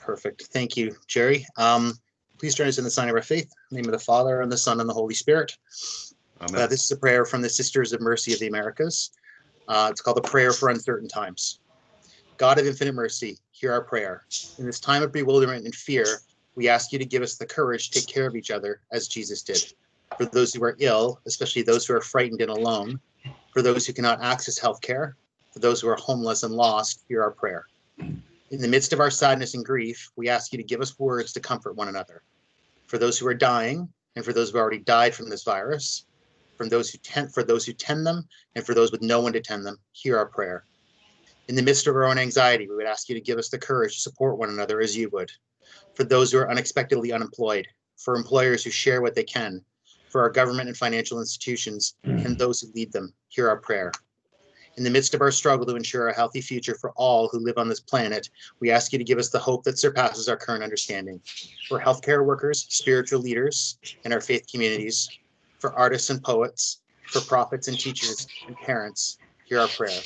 Perfect. Thank you, Jerry. Please join us in the sign of our faith. In the name of the Father, and the Son, and the Holy Spirit. This is a prayer from the Sisters of Mercy of the Americas. It's called the Prayer for Uncertain Times. God of infinite mercy, hear our prayer. In this time of bewilderment and fear, we ask you to give us the courage to take care of each other as Jesus did. For those who are ill, especially those who are frightened and alone, for those who cannot access health care, for those who are homeless and lost, hear our prayer. In the midst of our sadness and grief, we ask you to give us words to comfort one another. For those who are dying, and for those who already died from this virus, for those who tend them, and for those with no one to tend them, hear our prayer. In the midst of our own anxiety, we would ask you to give us the courage to support one another as you would. For those who are unexpectedly unemployed, for employers who share what they can, for our government and financial institutions, and those who lead them, hear our prayer. In the midst of our struggle to ensure a healthy future for all who live on this planet, we ask you to give us the hope that surpasses our current understanding. For healthcare workers, spiritual leaders, and our faith communities, for artists and poets, for prophets and teachers and parents, hear our prayer.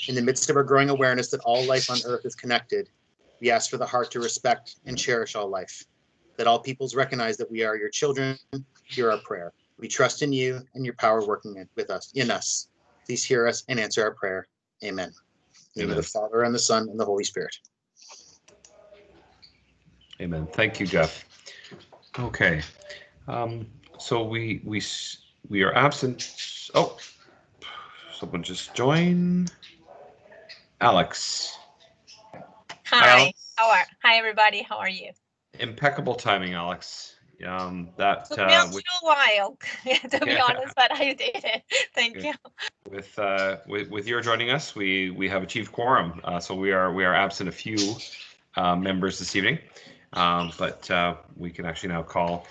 In the midst of our growing awareness that all life on earth is connected, we ask for the heart to respect and cherish all life. That all peoples recognize that we are your children, hear our prayer. We trust in you and your power working in us. Please hear us and answer our prayer. Amen. In the name of the Father, and the Son, and the Holy Spirit. Amen. Thank you, Jeff. Okay. So we are absent. Oh, someone just joined. Alex. Hi. Hi, everybody. How are you? Impeccable timing, Alex. That took me a little while to be honest, but I did it. Thank you. With your joining us, we have achieved quorum. So we are absent a few members this evening, but we can actually now call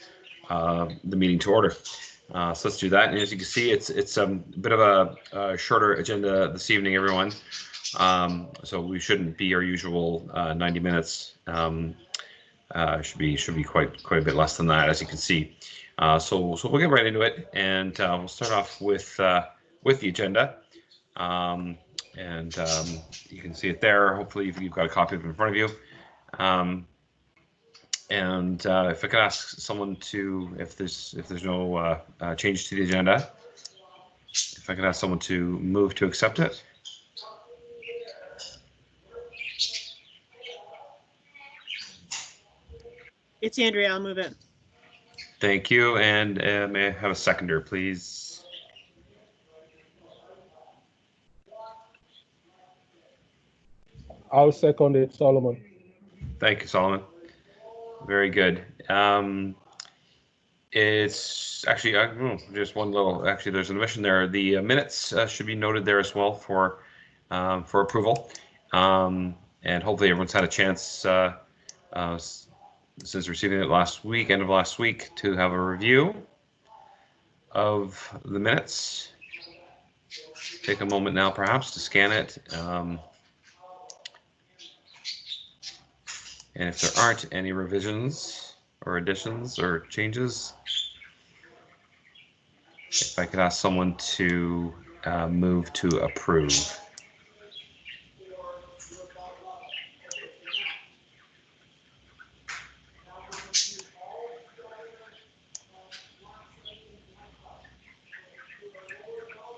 the meeting to order. So let's do that. And as you can see, it's a bit of a shorter agenda this evening, everyone. So we shouldn't be our usual 90 minutes. Should be quite a bit less than that, as you can see. So we'll get right into it, and we'll start off with the agenda. You can see it there. Hopefully, you've got a copy of it in front of you. If I could ask someone to, if there's no change to the agenda, if I could ask someone to move to accept it. It's Andrea. I'll move it. Thank you. And may I have a seconder, please? I'll second it, Solomon. Thank you, Solomon. Very good. It's actually just one little. Actually, there's an omission there. The minutes should be noted there as well for approval. And hopefully, everyone's had a chance. Since receiving it end of last week, to have a review of the minutes. Take a moment now, perhaps, to scan it. And if there aren't any revisions or additions or changes, if I could ask someone to move to approve.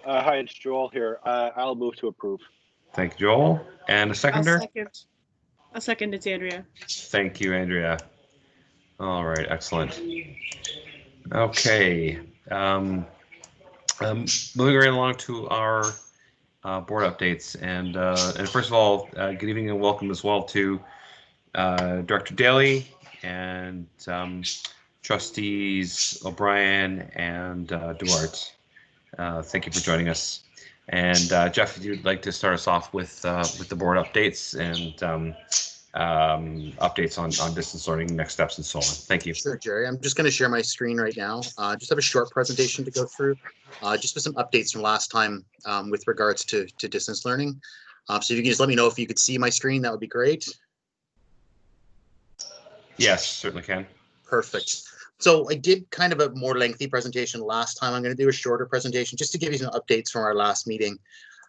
Hi, it's Joel here. I'll move to approve. Thank you, Joel. And a seconder? I'll second. It's Andrea. Thank you, Andrea. All right, excellent. Okay. Moving right along to our board updates. And first of all, good evening and welcome as well to Director Daly and Trustees O'Brien and Duarte. Thank you for joining us. And Jeff, if you'd like to start us off with the board updates and updates on distance learning, next steps, and so on. Thank you. Sure, Jerry. I'm just going to share my screen right now. Just have a short presentation to go through, just with some updates from last time with regards to distance learning. So if you can just let me know if you could see my screen, that would be great. Yes, certainly can. Perfect. So I did kind of a more lengthy presentation last time. I'm going to do a shorter presentation just to give you some updates from our last meeting.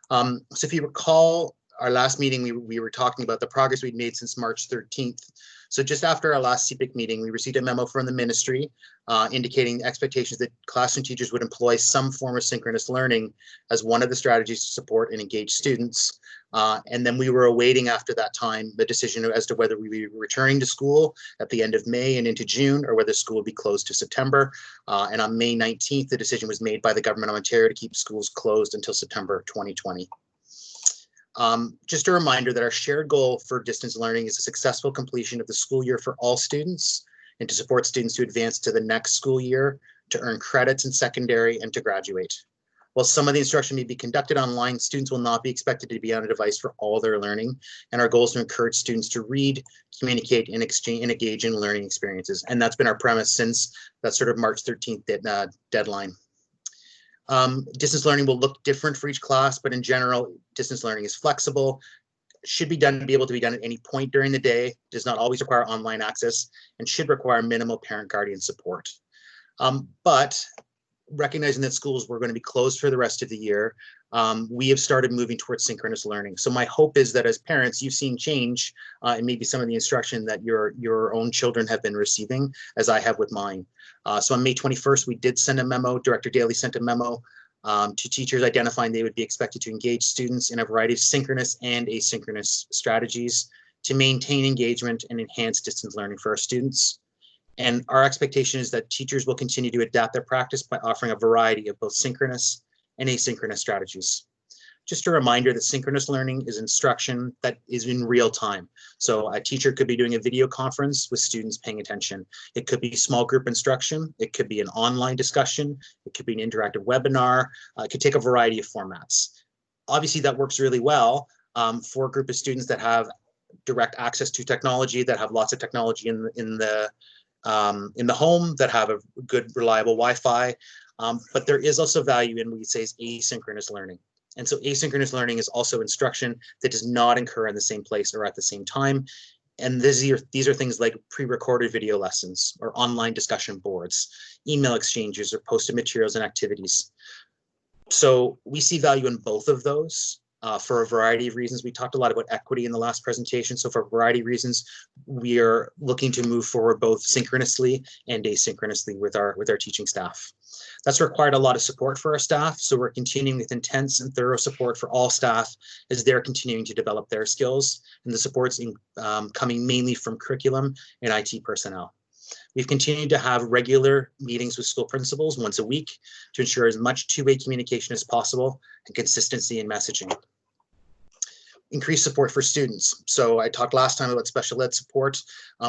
So if you recall, our last meeting, we were talking about the progress we'd made since March 13th. So just after our last CPIC meeting, we received a memo from the ministry indicating expectations that classroom teachers would employ some form of synchronous learning as one of the strategies to support and engage students. And then we were awaiting after that time the decision as to whether we would be returning to school at the end of May and into June, or whether school would be closed to September. And on May 19th, the decision was made by the Government of Ontario to keep schools closed until September 2020. Just a reminder that our shared goal for distance learning is a successful completion of the school year for all students, and to support students to advance to the next school year, to earn credits in secondary, and to graduate. While some of the instruction may be conducted online, students will not be expected to be on a device for all their learning, and our goal is to encourage students to read, communicate, and exchange and engage in learning experiences. And that's been our premise since that sort of March 13th deadline. Distance learning will look different for each class, but in general, distance learning is flexible, should be able to be done at any point during the day, does not always require online access, and should require minimal parent-guardian support. But recognizing that schools were going to be closed for the rest of the year, we have started moving towards synchronous learning. So my hope is that as parents, you've seen change in maybe some of the instruction that your own children have been receiving, as I have with mine. So on May 21st, we did send a memo. Director Daly sent a memo to teachers identifying they would be expected to engage students in a variety of synchronous and asynchronous strategies to maintain engagement and enhance distance learning for our students. And our expectation is that teachers will continue to adapt their practice by offering a variety of both synchronous and asynchronous strategies. Just a reminder that synchronous learning is instruction that is in real time. So a teacher could be doing a video conference with students paying attention. It could be small group instruction. It could be an online discussion. It could be an interactive webinar. It could take a variety of formats. Obviously, that works really well for a group of students that have direct access to technology, that have lots of technology in the home, that have a good, reliable Wi-Fi. But there is also value in what we say is asynchronous learning. And so asynchronous learning is also instruction that does not occur in the same place or at the same time. And these are things like pre-recorded video lessons or online discussion boards, email exchanges, or posted materials and activities. So we see value in both of those for a variety of reasons. We talked a lot about equity in the last presentation. So for a variety of reasons, we are looking to move forward both synchronously and asynchronously with our teaching staff. That's required a lot of support for our staff. So we're continuing with intense and thorough support for all staff as they're continuing to develop their skills. And the support's coming mainly from curriculum and IT personnel. We've continued to have regular meetings with school principals once a week to ensure as much two-way communication as possible and consistency in messaging. Increased support for students. So I talked last time about special ed support.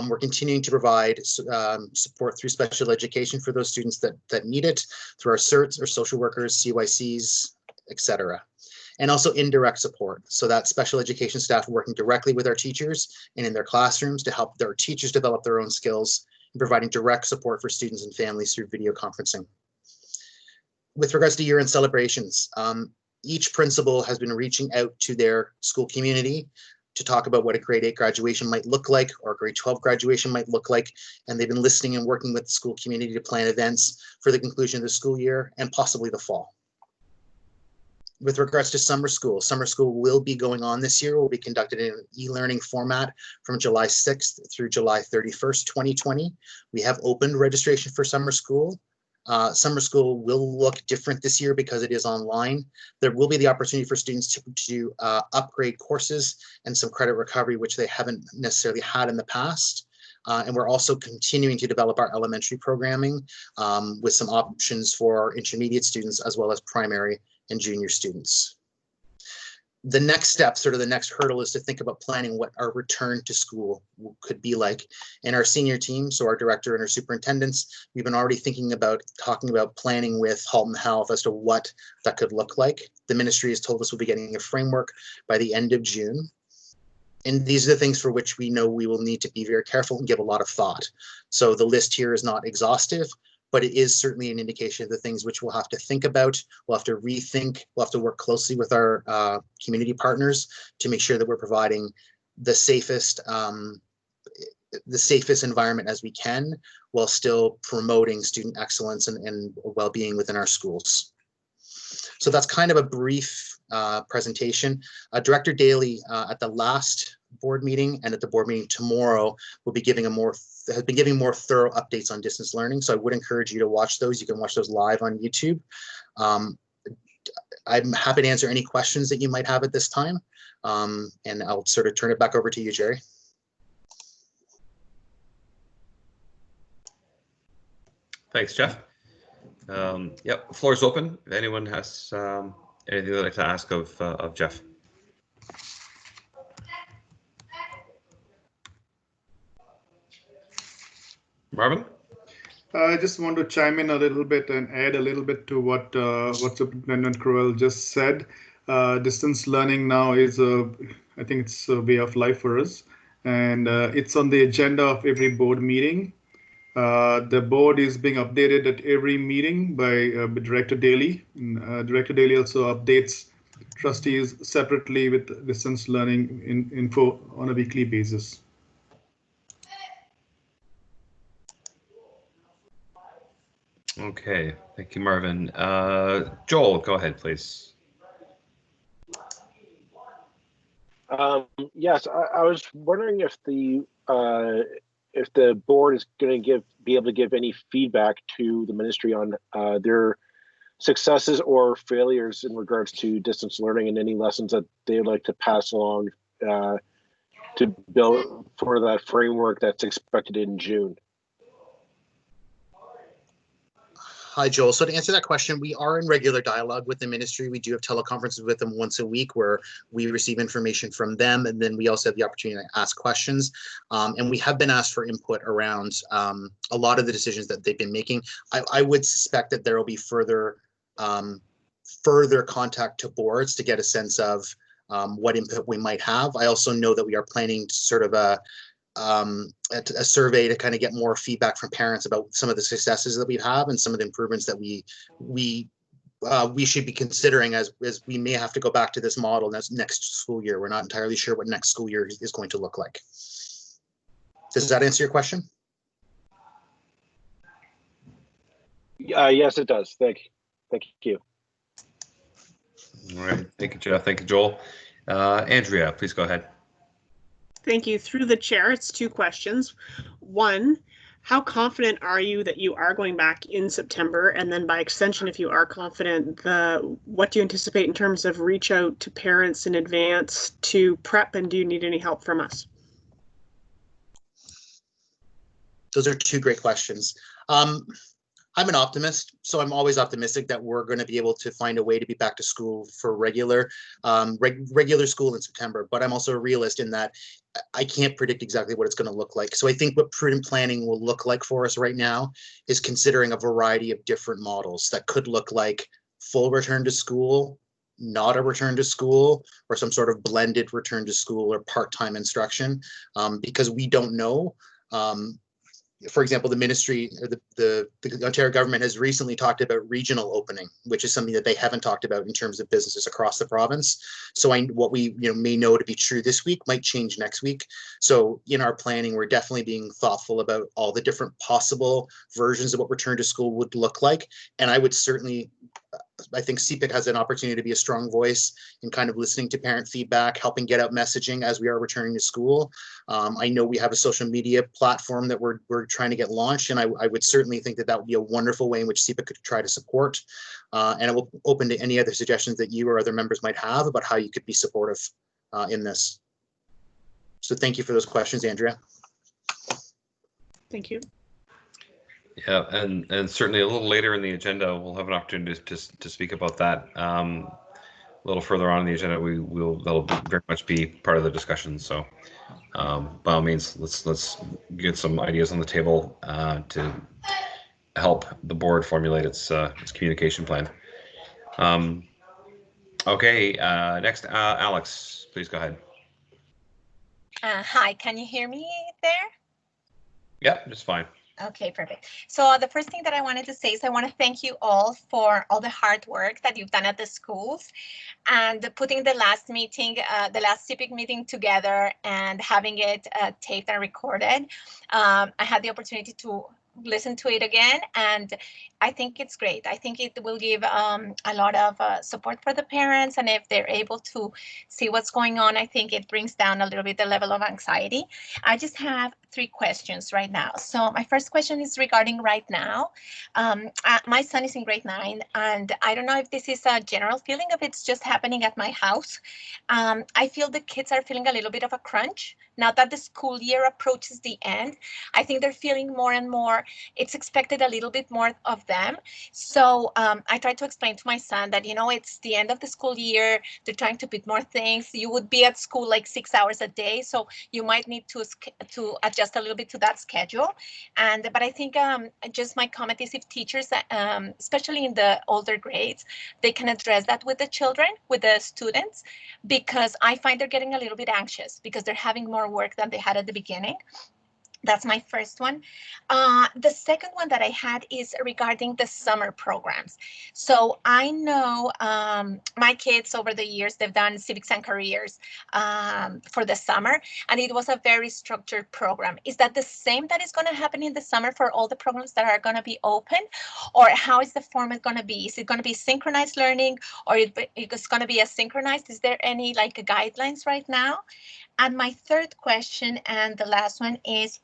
We're continuing to provide support through special education for those students that need it, through our CERTs, or social workers, CYCs, etc. And also indirect support. So that special education staff working directly with our teachers and in their classrooms to help their teachers develop their own skills, and providing direct support for students and families through video conferencing. With regards to year-end celebrations, each principal has been reaching out to their school community to talk about what a grade 8 graduation might look like, or a grade 12 graduation might look like. And they've been listening and working with the school community to plan events for the conclusion of the school year and possibly the fall. With regards to summer school will be going on this year. Will be conducted in an e-learning format from July 6th through July 31st, 2020. We have opened registration for summer school. Summer school will look different this year because it is online. There will be the opportunity for students to upgrade courses and some credit recovery, which they haven't necessarily had in the past. And we're also continuing to develop our elementary programming with some options for intermediate students as well as primary and junior students. The next step, sort of the next hurdle, is to think about planning what our return to school could be like. And our senior team, so our director and our superintendents, we've been already talking about planning with Halton Health as to what that could look like. The ministry has told us we'll be getting a framework by the end of June. And these are the things for which we know we will need to be very careful and give a lot of thought. So the list here is not exhaustive, but it is certainly an indication of the things which we'll have to think about. We'll have to rethink. We'll have to work closely with our community partners to make sure that we're providing the safest environment as we can, while still promoting student excellence and well-being within our schools. So that's kind of a brief presentation. Director Daly at the last board meeting and at the board meeting tomorrow will be giving has been giving more thorough updates on distance learning. So I would encourage you to watch those. You can watch those live on YouTube. I'm happy to answer any questions that you might have at this time. And I'll sort of turn it back over to you, Jerry. Thanks, Jeff. Yep, floor is open. If anyone has anything they'd like to ask of Jeff. Marvin? I just want to chime in a little bit and add a little bit to what Superintendent Crowell just said. Distance learning now is I think it's a way of life for us, and it's on the agenda of every board meeting. The board is being updated at every meeting by Director Daly. Director Daly also updates trustees separately with distance learning info on a weekly basis. Okay, thank you, Marvin. Joel, go ahead, please. Yes, I was wondering if the board is going to be able to give any feedback to the ministry on their successes or failures in regards to distance learning and any lessons that they'd like to pass along to build for that framework that's expected in June. Hi, Joel. So to answer that question, we are in regular dialogue with the ministry. We do have teleconferences with them once a week where we receive information from them, and then we also have the opportunity to ask questions. And we have been asked for input around a lot of the decisions that they've been making. I would suspect that there will be further contact to boards to get a sense of what input we might have. I also know that we are planning sort of a survey to kind of get more feedback from parents about some of the successes that we have and some of the improvements that we should be considering as we may have to go back to this model next school year. We're not entirely sure what next school year is going to look like. Does that answer your question? Yes, it does. Thank you. All right, thank you, Jeff. Thank you, Joel. Andrea, please go ahead. Thank you. Through the chair, it's 2 questions. 1, how confident are you that you are going back in September? And then by extension, if you are confident, what do you anticipate in terms of reach out to parents in advance to prep, and do you need any help from us? Those are 2 great questions. I'm an optimist, so I'm always optimistic that we're going to be able to find a way to be back to school for regular school in September. But I'm also a realist in that I can't predict exactly what it's going to look like. So I think what prudent planning will look like for us right now is considering a variety of different models that could look like full return to school, not a return to school, or some sort of blended return to school or part-time instruction, because we don't know. For example, the ministry, or the Ontario government has recently talked about regional opening, which is something that they haven't talked about in terms of businesses across the province. So what we may know to be true this week might change next week. So in our planning, we're definitely being thoughtful about all the different possible versions of what return to school would look like. And I would certainly, I think CPIC has an opportunity to be a strong voice in kind of listening to parent feedback, helping get out messaging as we are returning to school. I know we have a social media platform that we're trying to get launched, and I would certainly think that would be a wonderful way in which CPIC could try to support. And I will open to any other suggestions that you or other members might have about how you could be supportive in this. So thank you for those questions, Andrea. Thank you. Yeah, and certainly a little later in the agenda, we'll have an opportunity to speak about that. A little further on in the agenda, that'll very much be part of the discussion. So, by all means, let's get some ideas on the table to help the board formulate its communication plan. Okay, next, Alex, please go ahead. Hi, can you hear me there? Yeah, just fine. Okay, perfect. So the first thing that I wanted to say is I want to thank you all for all the hard work that you've done at the schools and putting the last meeting, the last CPIC meeting together and having it taped and recorded. I had the opportunity to listen to it again, and I think it's great. I think it will give a lot of support for the parents, and if they're able to see what's going on, I think it brings down a little bit the level of anxiety. I just have 3 questions right now. So my first question is regarding right now. My son is in grade 9, and I don't know if this is a general feeling, if it's just happening at my house. I feel the kids are feeling a little bit of a crunch now that the school year approaches the end. I think they're feeling more and more, it's expected a little bit more of them. So I try to explain to my son that, it's the end of the school year. They're trying to put more things. You would be at school like 6 hours a day, so you might need to adjust a little bit to that schedule. But I think just my comment is, if teachers, especially in the older grades, they can address that with the children, with the students, because I find they're getting a little bit anxious because they're having more work than they had at the beginning. That's my first one. The second one that I had is regarding the summer programs. So I know my kids over the years, they've done civics and careers for the summer, and it was a very structured program. Is that the same that is going to happen in the summer for all the programs that are going to be open? Or how is the format going to be? Is it going to be synchronized learning, or it's going to be asynchronized? Is there any guidelines right now? And my third question, and the last one, is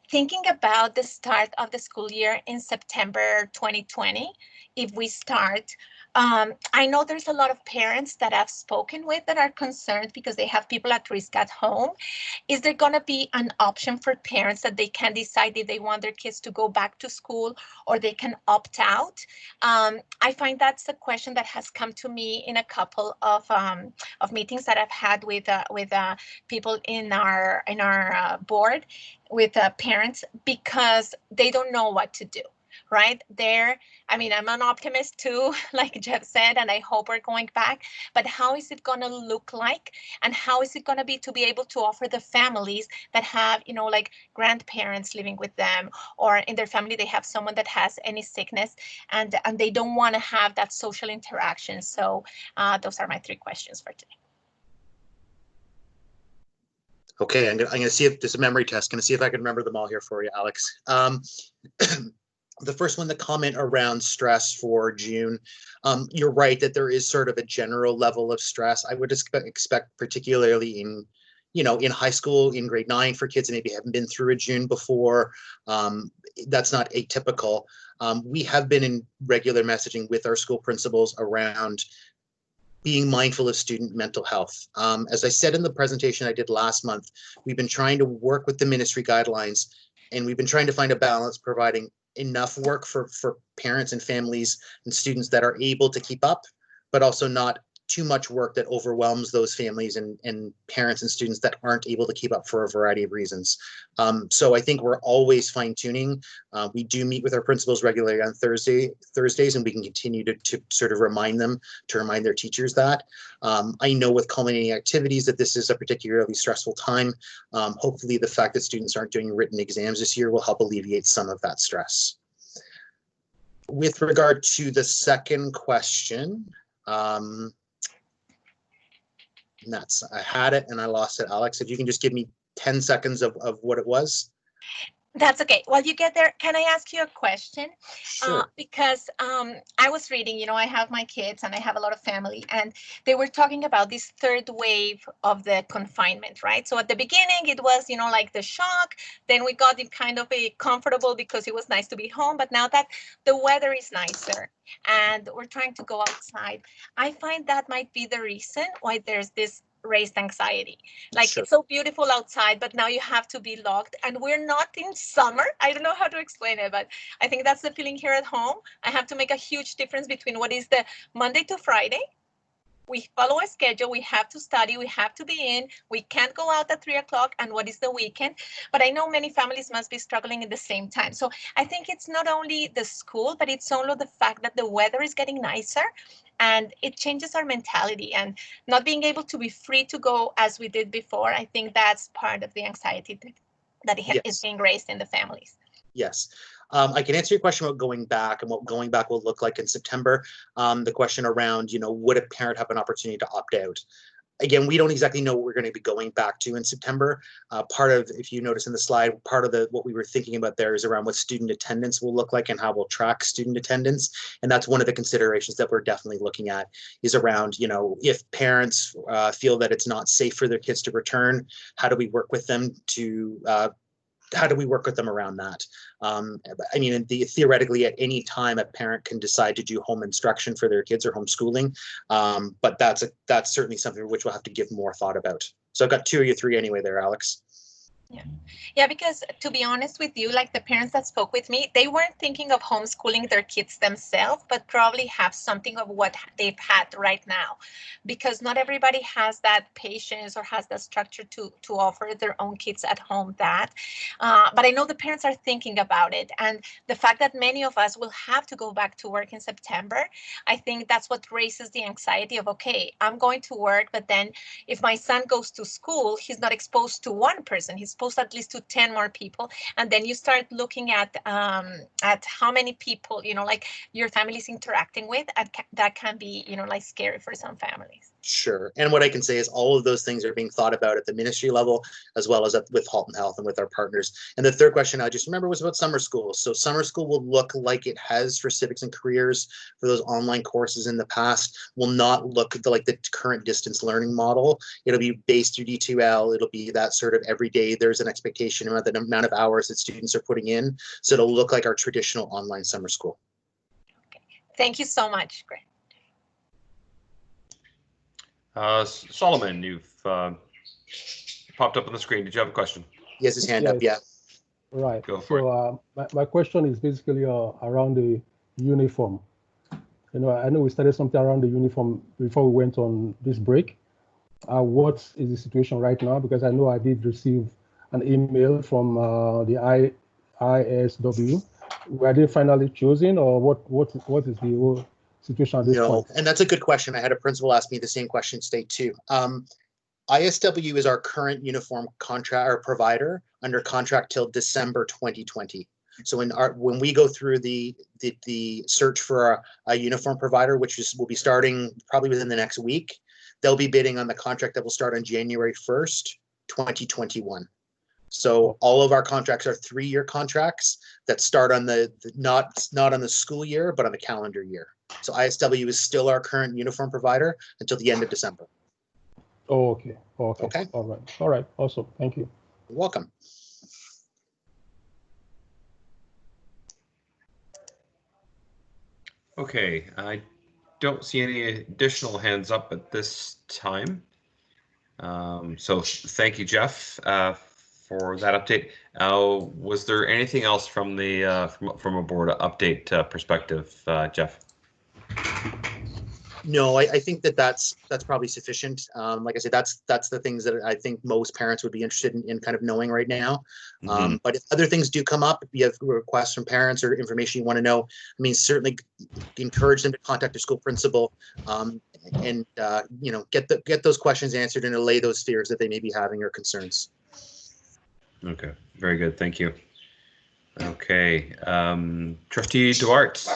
thinking about the start of the school year in September 2020, if we start. I know there's a lot of parents that I've spoken with that are concerned because they have people at risk at home. Is there going to be an option for parents that they can decide if they want their kids to go back to school, or they can opt out? I find that's a question that has come to me in a couple of meetings that I've had with people in our board, with parents, because they don't know what to do. Right there. I'm an optimist too, like Jeff said, and I hope we're going back. But how is it going to look like? And how is it going to be able to offer the families that have, grandparents living with them, or in their family they have someone that has any sickness, and they don't want to have that social interaction? So those are my 3 questions for today. Okay, I'm gonna see if this is a memory test. Gonna see if I can remember them all here for you, Alex. The first one, the comment around stress for June. You're right that there is sort of a general level of stress. I would expect particularly in high school, in grade 9, for kids that maybe haven't been through a June before. That's not atypical. We have been in regular messaging with our school principals around being mindful of student mental health. As I said in the presentation I did last month, we've been trying to work with the ministry guidelines, and we've been trying to find a balance, providing enough work for parents and families and students that are able to keep up, but also not too much work that overwhelms those families and parents and students that aren't able to keep up for a variety of reasons. So I think we're always fine-tuning. We do meet with our principals regularly on Thursdays, and we can continue to sort of remind their teachers that. I know with culminating activities that this is a particularly stressful time. Hopefully the fact that students aren't doing written exams this year will help alleviate some of that stress. With regard to the second question, I had it and I lost it. Alex, if you can just give me 10 seconds of what it was. That's okay. While you get there, can I ask you a question? Sure. Because I was reading, I have my kids and I have a lot of family, and they were talking about this third wave of the confinement, right? So at the beginning, it was, like the shock. Then we got it kind of comfortable because it was nice to be home. But now that the weather is nicer and we're trying to go outside, I find that might be the reason why there's this raised anxiety. Sure. It's so beautiful outside, but now you have to be locked, and we're not in summer. I don't know how to explain it, but I think that's the feeling here at home. I have to make a huge difference between what is the Monday to Friday. We follow a schedule, we have to study, we have to be in, we can't go out at 3 o'clock, and what is the weekend? But I know many families must be struggling at the same time. So I think it's not only the school, but it's also the fact that the weather is getting nicer, and it changes our mentality, and not being able to be free to go as we did before. I think that's part of the anxiety that is being raised in the families. Yes. I can answer your question about going back and what going back will look like in September. The question around, would a parent have an opportunity to opt out? again, we don't exactly know what we're going to be going back to in September. Part of, if you notice in the slide, part of what we were thinking about there is around what student attendance will look like and how we'll track student attendance. And that's one of the considerations that we're definitely looking at, is around, you know, if parents feel that it's not safe for their kids to return, how do we work with them around that? I mean, theoretically, at any time, a parent can decide to do home instruction for their kids or homeschooling, but that's certainly something which we'll have to give more thought about. So I've got 2 or 3 anyway there, Alex. Yeah, because to be honest with you, like the parents that spoke with me, they weren't thinking of homeschooling their kids themselves, but probably have something of what they've had right now, because not everybody has that patience or has that structure to offer their own kids at home that. But I know the parents are thinking about it, and the fact that many of us will have to go back to work in September, I think that's what raises the anxiety of, okay, I'm going to work, but then if my son goes to school, he's not exposed to one person, he's exposed at least to 10 more people. And then you start looking at how many people, you know, like your family's interacting with, that can be, you know, like scary for some families. Sure. And what I can say is all of those things are being thought about at the ministry level, as well as with Halton Health and with our partners. And the third question I just remember was about summer school. So summer school will look like it has for civics and careers for those online courses in the past, will not look like the current distance learning model. It'll be based through D2L. It'll be that sort of every day there's an expectation about the amount of hours that students are putting in. So it'll look like our traditional online summer school. Okay. Thank you so much. Great. Solomon, you've popped up on the screen. Did you have a question? He has his hand up, yeah. Right. Go for it. My question is basically around the uniform. You know, I know we started something around the uniform before we went on this break. What is the situation right now? Because I know I did receive an email from the ISW. Were they finally chosen, or what is the whole situation at this point? And that's a good question. I had a principal ask me the same question today too. ISW is our current uniform contract or provider under contract till December 2020. So when we go through the search for a uniform provider, which will be starting probably within the next week, they'll be bidding on the contract that will start on January 1st, 2021. So all of our contracts are 3-year contracts that start on not on the school year, but on the calendar year. So ISW is still our current uniform provider until the end of December. Oh, okay. Okay. All right. Awesome. Thank you. You're welcome. Okay, I don't see any additional hands up at this time. So thank you, Jeff, for that update. Was there anything else from the from a board update perspective, Jeff? No, I think that's probably sufficient. Like I said, that's the things that I think most parents would be interested in kind of knowing right now. But if other things do come up, if you have requests from parents or information you want to know, I mean, certainly encourage them to contact their school principal and you know, get those questions answered and allay those fears that they may be having or concerns. Okay, very good. Thank you. Okay, Trustee Duarte,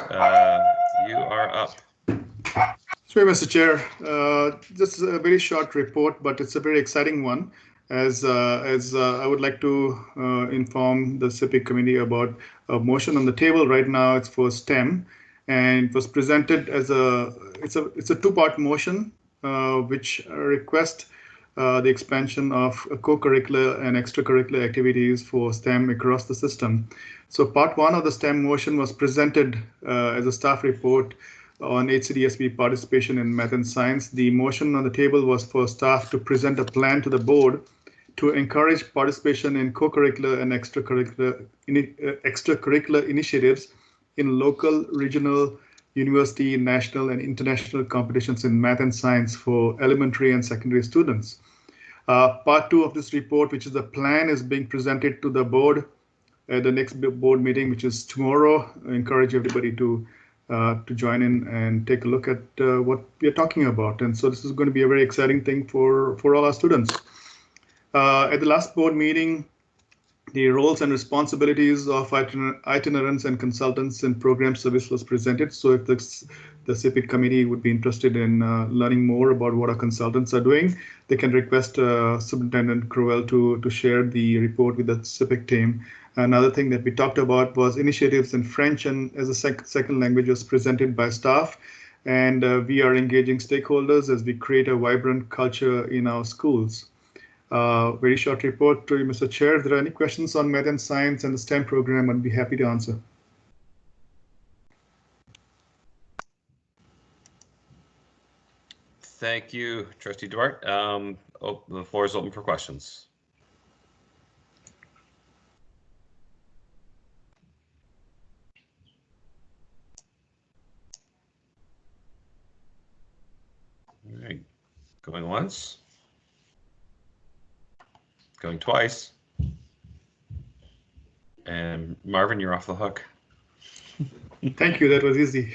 you are up. Sorry, Mr. Chair. This is a very short report, but it's a very exciting one. As I would like to inform the CPIC committee about a motion on the table right now. It's for STEM, and it was presented as it's a 2-part motion, which request the expansion of co-curricular and extracurricular activities for STEM across the system. So part 1 of the STEM motion was presented as a staff report on HCDSB participation in math and science. The motion on the table was for staff to present a plan to the board to encourage participation in co-curricular and extracurricular initiatives in local, regional, university, national, and international competitions in math and science for elementary and secondary students. Part 2 of this report, which is the plan, is being presented to the board at the next board meeting, which is tomorrow. I encourage everybody to join in and take a look at what we are talking about. And so this is going to be a very exciting thing for all our students. At the last board meeting, the roles and responsibilities of itinerants and consultants in program service was presented. So if the CPIC committee would be interested in learning more about what our consultants are doing, they can request Superintendent Crowell to share the report with the CPIC team. Another thing that we talked about was initiatives in French and as a second language was presented by staff. And we are engaging stakeholders as we create a vibrant culture in our schools. Very short report to you, Mr. Chair. If there are any questions on math and science and the STEM program, I'd be happy to answer. Thank you, Trustee Duarte. The floor is open for questions. All right, going once, going twice, and Marvin, you're off the hook. Thank you, that was easy.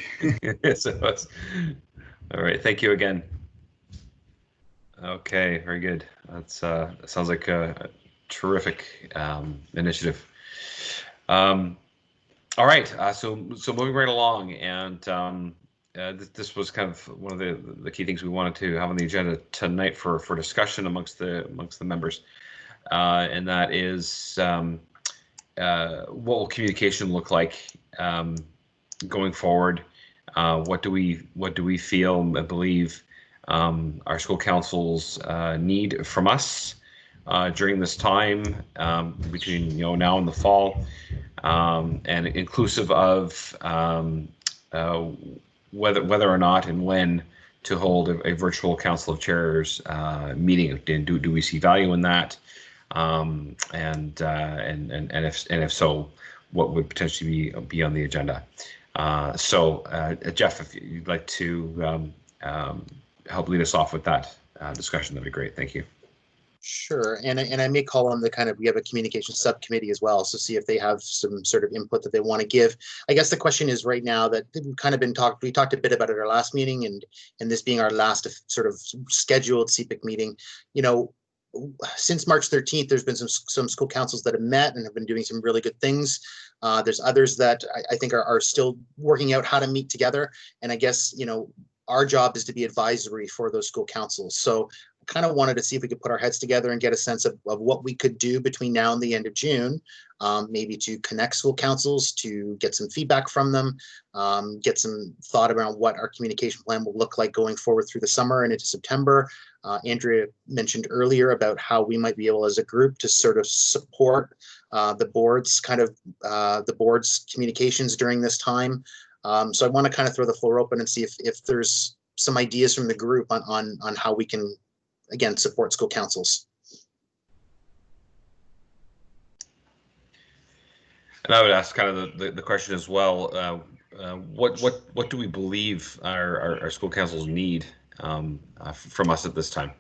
Yes, it was. All right, thank you again. Okay, very good. That's sounds like a terrific initiative. All right, so moving right along, and this was kind of one of the key things we wanted to have on the agenda tonight for discussion amongst the members, and that is what will communication look like going forward? What do we feel and believe our school councils need from us during this time between now and the fall, and inclusive of whether or not and when to hold a virtual council of chairs meeting. Do we see value in that? And if so, what would potentially be on the agenda? So Jeff, if you'd like to help lead us off with that discussion, that'd be great. Thank you. Sure, and I may call on we have a communication subcommittee as well, so see if they have some sort of input that they want to give. I guess the question is right now that we've kind of we talked a bit about it at our last meeting, and this being our last sort of scheduled CPIC meeting, since March 13th, there's been some school councils that have met and have been doing some really good things. There's others that I think are still working out how to meet together, and I guess our job is to be advisory for those school councils. So I kind of wanted to see if we could put our heads together and get a sense of what we could do between now and the end of June, maybe to connect school councils, to get some feedback from them, get some thought around what our communication plan will look like going forward through the summer and into September. Andrea mentioned earlier about how we might be able as a group to sort of support the board's communications during this time. So I want to kind of throw the floor open and see if there's some ideas from the group on how we can, again, support school councils. And I would ask kind of the question as well. What do we believe our school councils need from us at this time?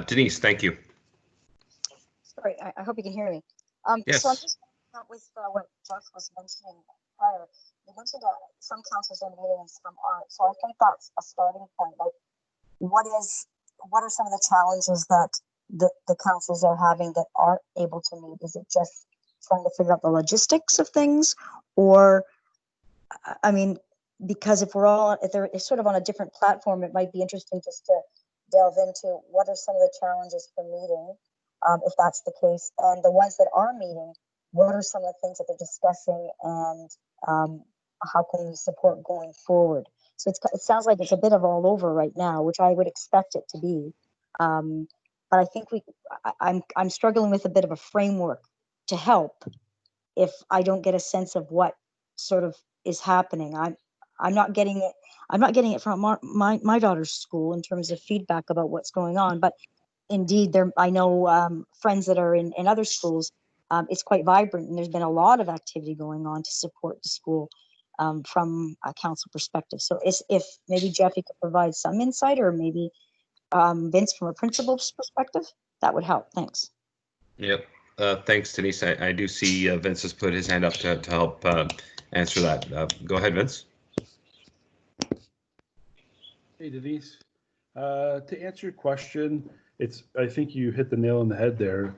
Denise, thank you. Sorry, I hope you can hear me. Yes. So I'm just with what Jeff was mentioning prior. You mentioned that some councils are meeting and some aren't. So I think that's a starting point. Like, what are some of the challenges that the councils are having that aren't able to meet? Is it just trying to figure out the logistics of things, or I mean, because if they're sort of on a different platform, it might be interesting just to delve into what are some of the challenges for meeting, if that's the case, and the ones that are meeting, what are some of the things that they're discussing, and how can we support going forward? So it sounds like it's a bit of all over right now, which I would expect it to be. But I think I'm struggling with a bit of a framework to help if I don't get a sense of what sort of is happening. I'm not getting it. I'm not getting it from my daughter's school in terms of feedback about what's going on. But indeed, I know friends that are in other schools. It's quite vibrant, and there's been a lot of activity going on to support the school from a council perspective. So if maybe Jeffy could provide some insight, or maybe Vince from a principal's perspective, that would help. Thanks. Yep. Thanks, Denise. I do see Vince has put his hand up to help answer that. Go ahead, Vince. Hey, Denise. To answer your question, I think you hit the nail on the head there.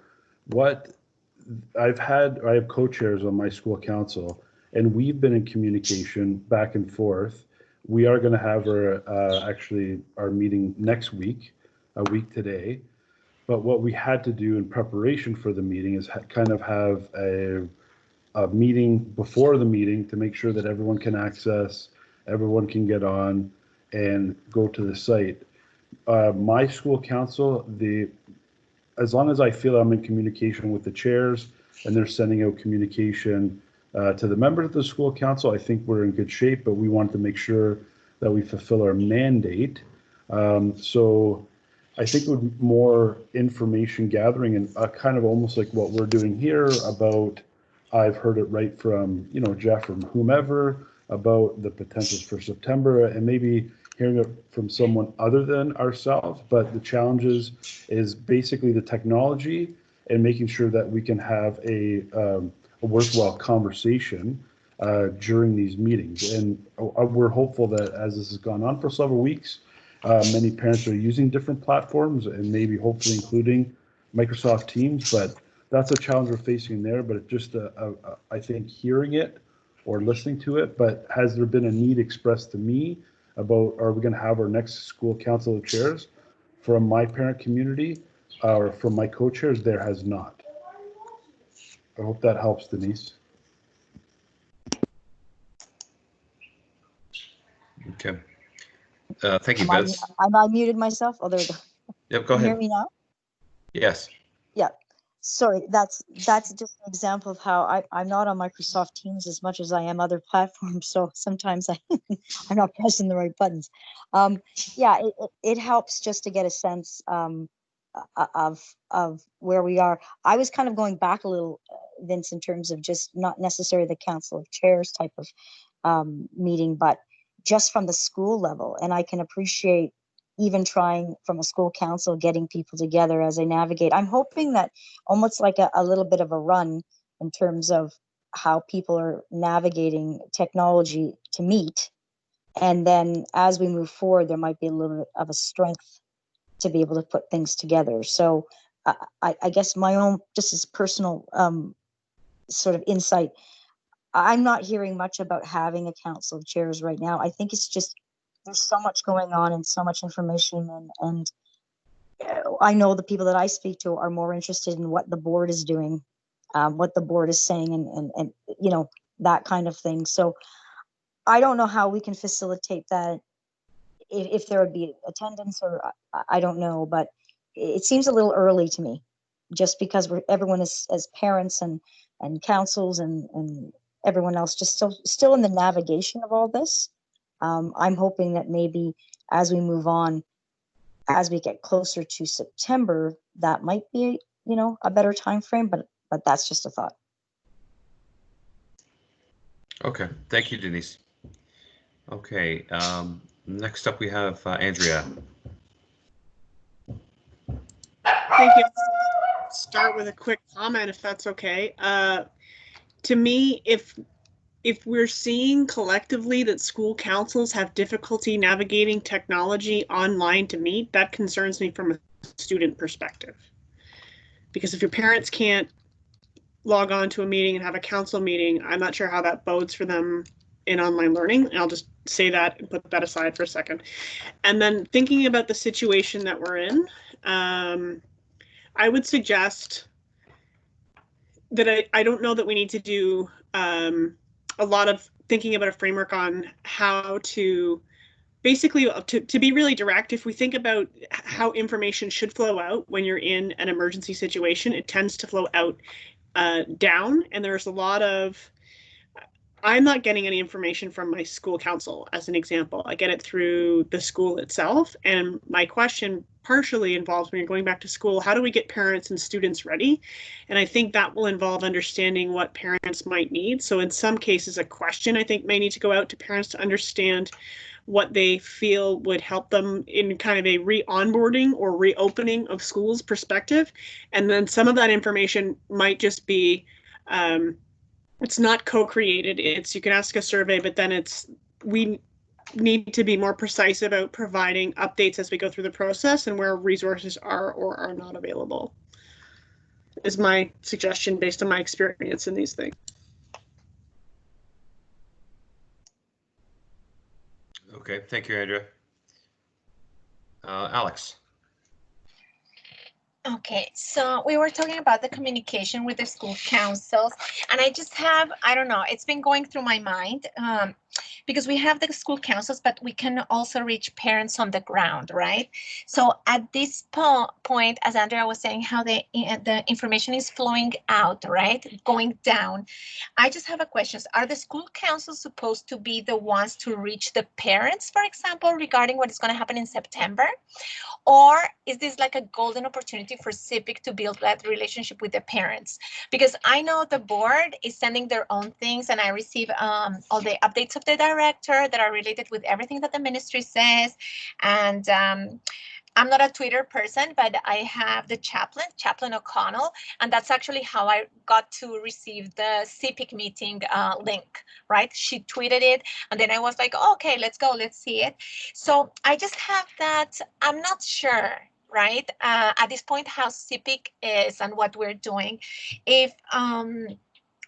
I have co-chairs on my school council, and we've been in communication back and forth. We are going to have our meeting next week, a week today. But what we had to do in preparation for the meeting is kind of have a meeting before the meeting to make sure that everyone can access, everyone can get on and go to the site. My school council, as long as I feel I'm in communication with the chairs and they're sending out communication to the members of the school council, I think we're in good shape, but we want to make sure that we fulfill our mandate. So I think with more information gathering and kind of almost like what we're doing here about, I've heard it right from, Jeff or whomever about the potentials for September, and maybe hearing it from someone other than ourselves. But the challenges is basically the technology and making sure that we can have a worthwhile conversation during these meetings. And we're hopeful that as this has gone on for several weeks, many parents are using different platforms and maybe hopefully including Microsoft Teams, but that's a challenge we're facing there. But it's just, I think, hearing it or listening to it. But has there been a need expressed to me about, are we going to have our next school council of chairs from my parent community or from my co-chairs? There has not. I hope that helps, Denise. Okay. Thank you, Am Biz. I muted myself? Oh, there we go. Yep, go Can you hear ahead. me now? Yes. Yeah. Sorry, that's just an example of how I'm not on Microsoft Teams as much as I am other platforms. So sometimes I'm not pressing the right buttons. Yeah, it helps just to get a sense of where we are. I was kind of going back a little, Vince, in terms of just not necessarily the Council of Chairs type of meeting, but just from the school level. And I can appreciate even trying from a school council, getting people together as I navigate. I'm hoping that almost like a little bit of a run in terms of how people are navigating technology to meet. And then as we move forward, there might be a little bit of a strength to be able to put things together. So I guess my own, just as personal sort of insight, I'm not hearing much about having a council of chairs right now. I think it's just, there's so much going on and so much information, and I know the people that I speak to are more interested in what the board is doing, what the board is saying, and that kind of thing. So I don't know how we can facilitate that, if there would be attendance, or I don't know, but it seems a little early to me, just because everyone is, as parents and councils and everyone else, just still in the navigation of all this. I'm hoping that maybe as we move on, as we get closer to September, that might be, a better time frame, but that's just a thought. Okay, thank you, Denise. Okay, next up we have Andrea. Thank you. Start with a quick comment, if that's okay. To me, if we're seeing collectively that school councils have difficulty navigating technology online to meet, that concerns me from a student perspective. Because if your parents can't log on to a meeting and have a council meeting, I'm not sure how that bodes for them in online learning. And I'll just say that and put that aside for a second. And then thinking about the situation that we're in, I would suggest that I don't know that we need to do a lot of thinking about a framework on how to basically, to be really direct, if we think about how information should flow out when you're in an emergency situation, it tends to flow out down. And there's a lot of, I'm not getting any information from my school council, as an example. I get it through the school itself. And my question partially involves, when you're going back to school, how do we get parents and students ready? And I think that will involve understanding what parents might need. So in some cases, a question, I think, may need to go out to parents to understand what they feel would help them in kind of a re-onboarding or reopening of schools perspective. And then some of that information might just be, it's not co-created. It's, you can ask a survey, but then it's, need to be more precise about providing updates as we go through the process and where resources are or are not available, is my suggestion based on my experience in these things. Okay, thank you, Andrea. Alex. Okay, so we were talking about the communication with the school councils, and I just have, I don't know, it's been going through my mind because we have the school councils, but we can also reach parents on the ground, right? So at this point, as Andrea was saying, how the information is flowing out, right, going down, I just have a question. Are the school councils supposed to be the ones to reach the parents, for example, regarding what is going to happen in September? Or is this like a golden opportunity for CPIC to build that relationship with the parents? Because I know the board is sending their own things, and I receive all the updates of the director that are related with everything that the ministry says. And I'm not a Twitter person, but I have the Chaplain O'Connell, and that's actually how I got to receive the CPIC meeting link, right? She tweeted it, and then I was like, oh, okay, let's go, let's see it. So I just have that, I'm not sure, right, at this point how CPIC is and what we're doing. If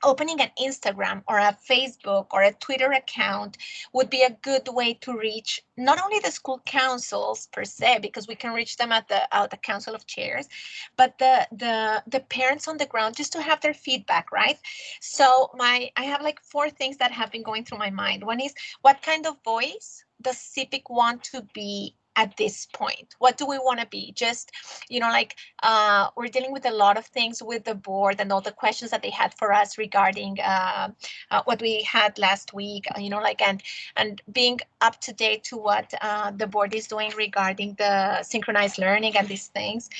opening an Instagram or a Facebook or a Twitter account would be a good way to reach not only the school councils per se, because we can reach them at the Council of Chairs, but the parents on the ground, just to have their feedback, right? So I have like 4 things that have been going through my mind. One is, what kind of voice does CPIC want to be at this point? What do we want to be? Just, you know, like we're dealing with a lot of things with the board and all the questions that they had for us regarding what we had last week, you know, like, and being up to date to what the board is doing regarding the synchronized learning and these things.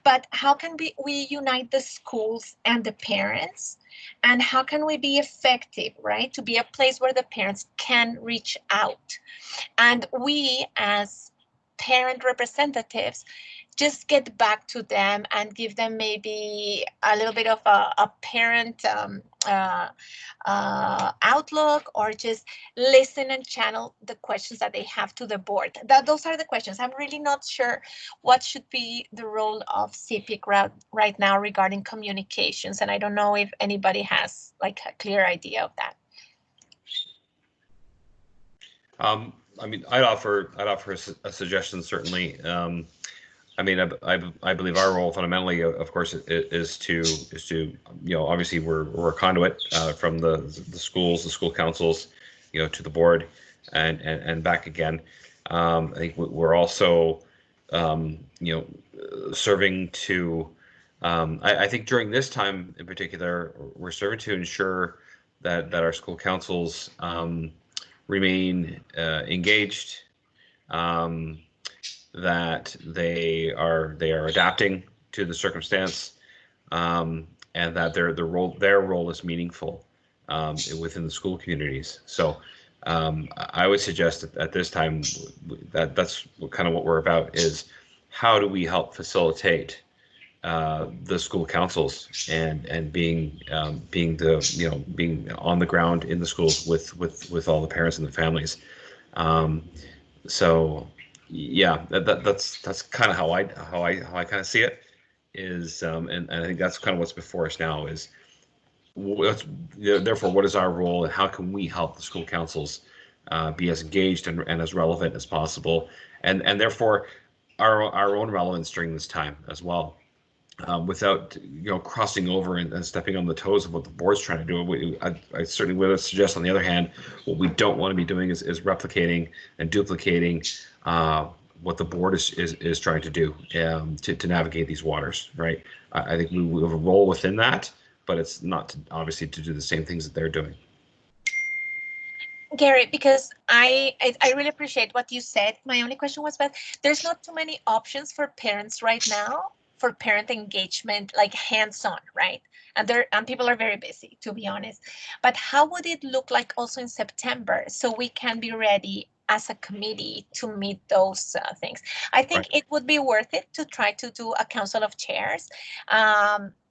But how can we unite the schools and the parents? And how can we be effective, right? To be a place where the parents can reach out. And we, as parent representatives, just get back to them and give them maybe a little bit of a parent outlook, or just listen and channel the questions that they have to the board. Those are the questions. I'm really not sure what should be the role of CPIC right now regarding communications, and I don't know if anybody has like a clear idea of that. I mean, I'd offer a suggestion, certainly. I mean, I believe our role fundamentally, of course, is to you know, obviously we're a conduit from the schools, the school councils, you know, to the board and back again. I think we're also you know, serving to I think during this time in particular, we're serving to ensure that our school councils remain engaged, that they are adapting to the circumstance, and that their role is meaningful within the school communities. So I would suggest that at this time that's kind of what we're about, is how do we help facilitate the school councils and being the, you know, being on the ground in the schools with all the parents and the families. So yeah, that's kind of how I kind of see it, is and I think that's kind of what's before us now, is therefore what is our role and how can we help the school councils be as engaged and as relevant as possible, and therefore our own relevance during this time as well. Without, you know, crossing over and stepping on the toes of what the board's trying to do. I certainly would suggest, on the other hand, what we don't want to be doing is replicating and duplicating what the board is trying to do to navigate these waters, right? I think we have a role within that, but it's not obviously to do the same things that they're doing. Gary, because I really appreciate what you said. My only question was, but there's not too many options for parents right now for parent engagement, like hands-on, right? And people are very busy, to be honest. But how would it look like also in September, so we can be ready as a committee to meet those things? I think it would be worth it to try to do a council of chairs.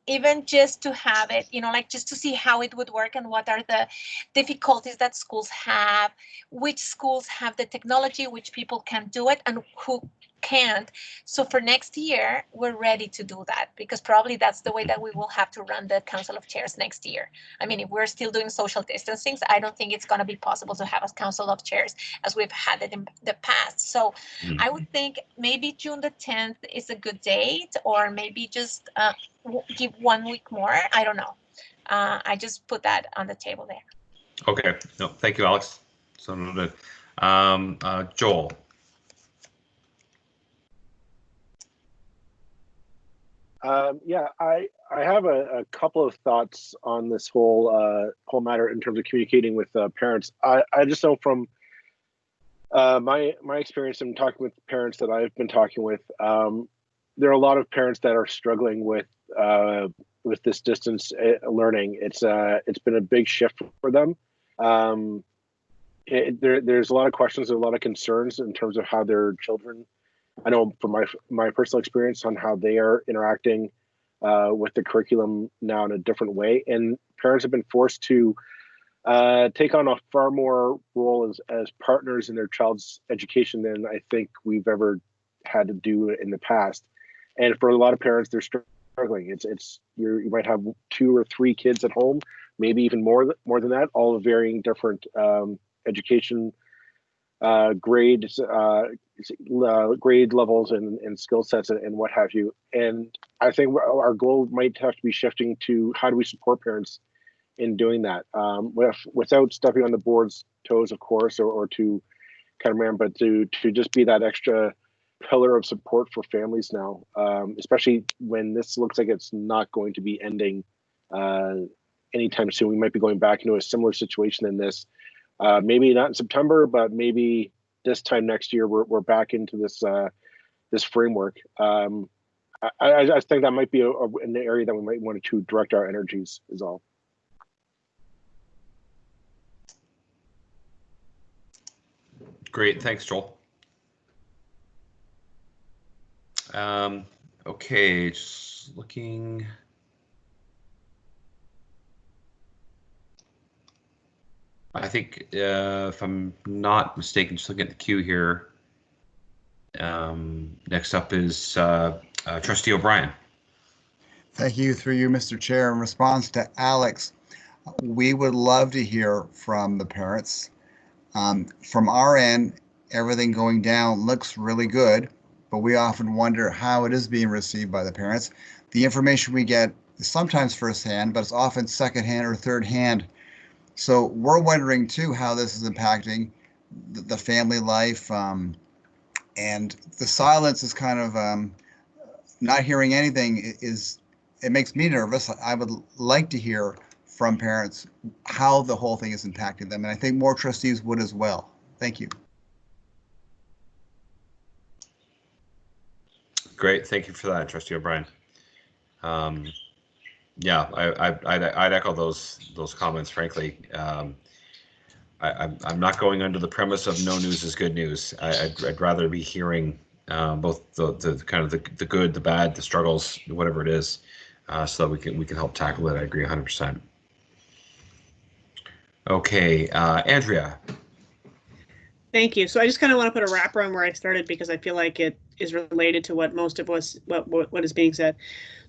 even just to have it, like just to see how it would work and what are the difficulties that schools have, which schools have the technology, which people can do it, and who can't. So for next year, we're ready to do that, because probably that's the way that we will have to run the Council of Chairs next year. I mean, if we're still doing social distancing, I don't think it's going to be possible to have a Council of Chairs as we've had it in the past. So I would think maybe June the 10th is a good date, or maybe just give 1 week more. I don't know. I just put that on the table there. Okay. No, thank you, Alex. So noted. Joel. Yeah, I have a couple of thoughts on this whole matter in terms of communicating with parents. I just know from my experience in talking with parents that I've been talking with, there are a lot of parents that are struggling with this distance learning. It's been a big shift for them. There's a lot of questions, there's a lot of concerns in terms of how their children, I know from my personal experience, on how they are interacting with the curriculum now in a different way. And parents have been forced to take on a far more role as partners in their child's education than I think we've ever had to do in the past. And for a lot of parents, they're struggling. You might have 2 or 3 kids at home, maybe even more than that, all of varying different education grades, grade levels and skill sets and what have you. And I think our goal might have to be shifting to how do we support parents in doing that, without stepping on the board's toes, of course, or to kind of but to just be that extra pillar of support for families now, especially when this looks like it's not going to be ending anytime soon. We might be going back into a similar situation than this. Maybe not in September, but maybe this time next year we're back into this framework. I think that might be an area that we might want to direct our energies, is all. Great, thanks, Joel. Okay, just looking. I think if I'm not mistaken, just looking at the queue here, next up is Trustee O'Brien. Thank you, through you, Mr. Chair. In response to Alex, we would love to hear from the parents. From our end, everything going down looks really good, but we often wonder how it is being received by the parents. The information we get is sometimes firsthand, but it's often secondhand or thirdhand. So we're wondering too how this is impacting the family life, and the silence is kind of not hearing anything it makes me nervous. I would like to hear from parents how the whole thing is impacting them, and I think more trustees would as well. Thank you. Great, thank you for that, Trustee O'Brien. Yeah, I'd echo those comments. Frankly, I'm not going under the premise of no news is good news. I'd rather be hearing both the kind of the good, the bad, the struggles, whatever it is, so that we can help tackle it. I agree 100%. Okay, Andrea. Thank you. So I just kind of want to put a wrapper on where I started, because I feel like it is related to what most of us, what is being said.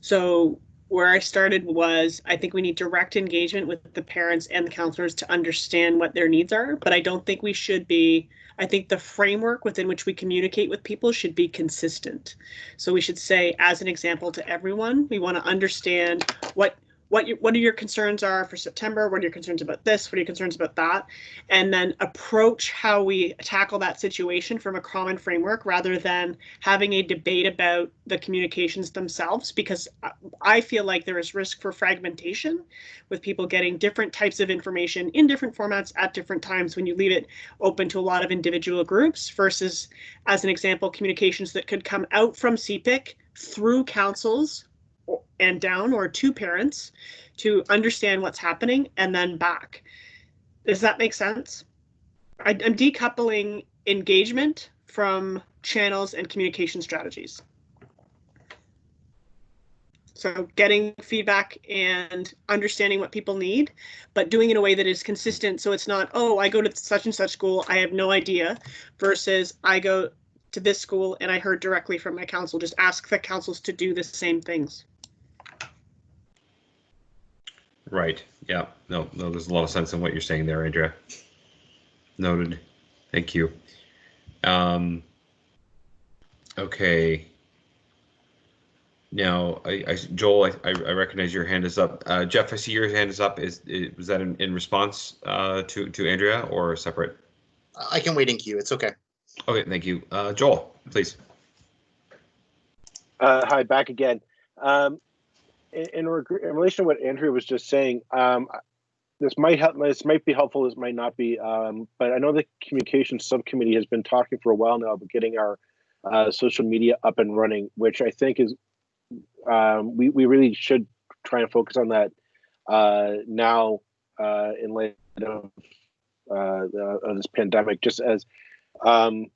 So where I started was, I think we need direct engagement with the parents and the counselors to understand what their needs are, but I don't think we should be, I think the framework within which we communicate with people should be consistent. So we should say, as an example to everyone, we want to understand what are your concerns are for September, what are your concerns about this, what are your concerns about that, and then approach how we tackle that situation from a common framework rather than having a debate about the communications themselves, because I feel like there is risk for fragmentation with people getting different types of information in different formats at different times when you leave it open to a lot of individual groups versus, as an example, communications that could come out from CPIC through councils and down or to parents to understand what's happening and then back. Does that make sense? I'm decoupling engagement from channels and communication strategies. So getting feedback and understanding what people need, but doing it in a way that is consistent. So it's not, oh, I go to such and such school, I have no idea, versus I go to this school and I heard directly from my council. Just ask the councils to do the same things. Right. Yeah. No, there's a lot of sense in what you're saying there, Andrea. Noted. Thank you. Okay. Now, Joel, I recognize your hand is up. Jeff, I see your hand is up. Was that in response to Andrea or separate? I can wait in queue. It's okay. Okay, thank you. Joel, please. Hi, back again. In relation to what Andrea was just saying, this might help. This might be helpful. This might not be. But I know the communications subcommittee has been talking for a while now about getting our social media up and running, which I think is we really should try and focus on that now in light of this pandemic. Just as I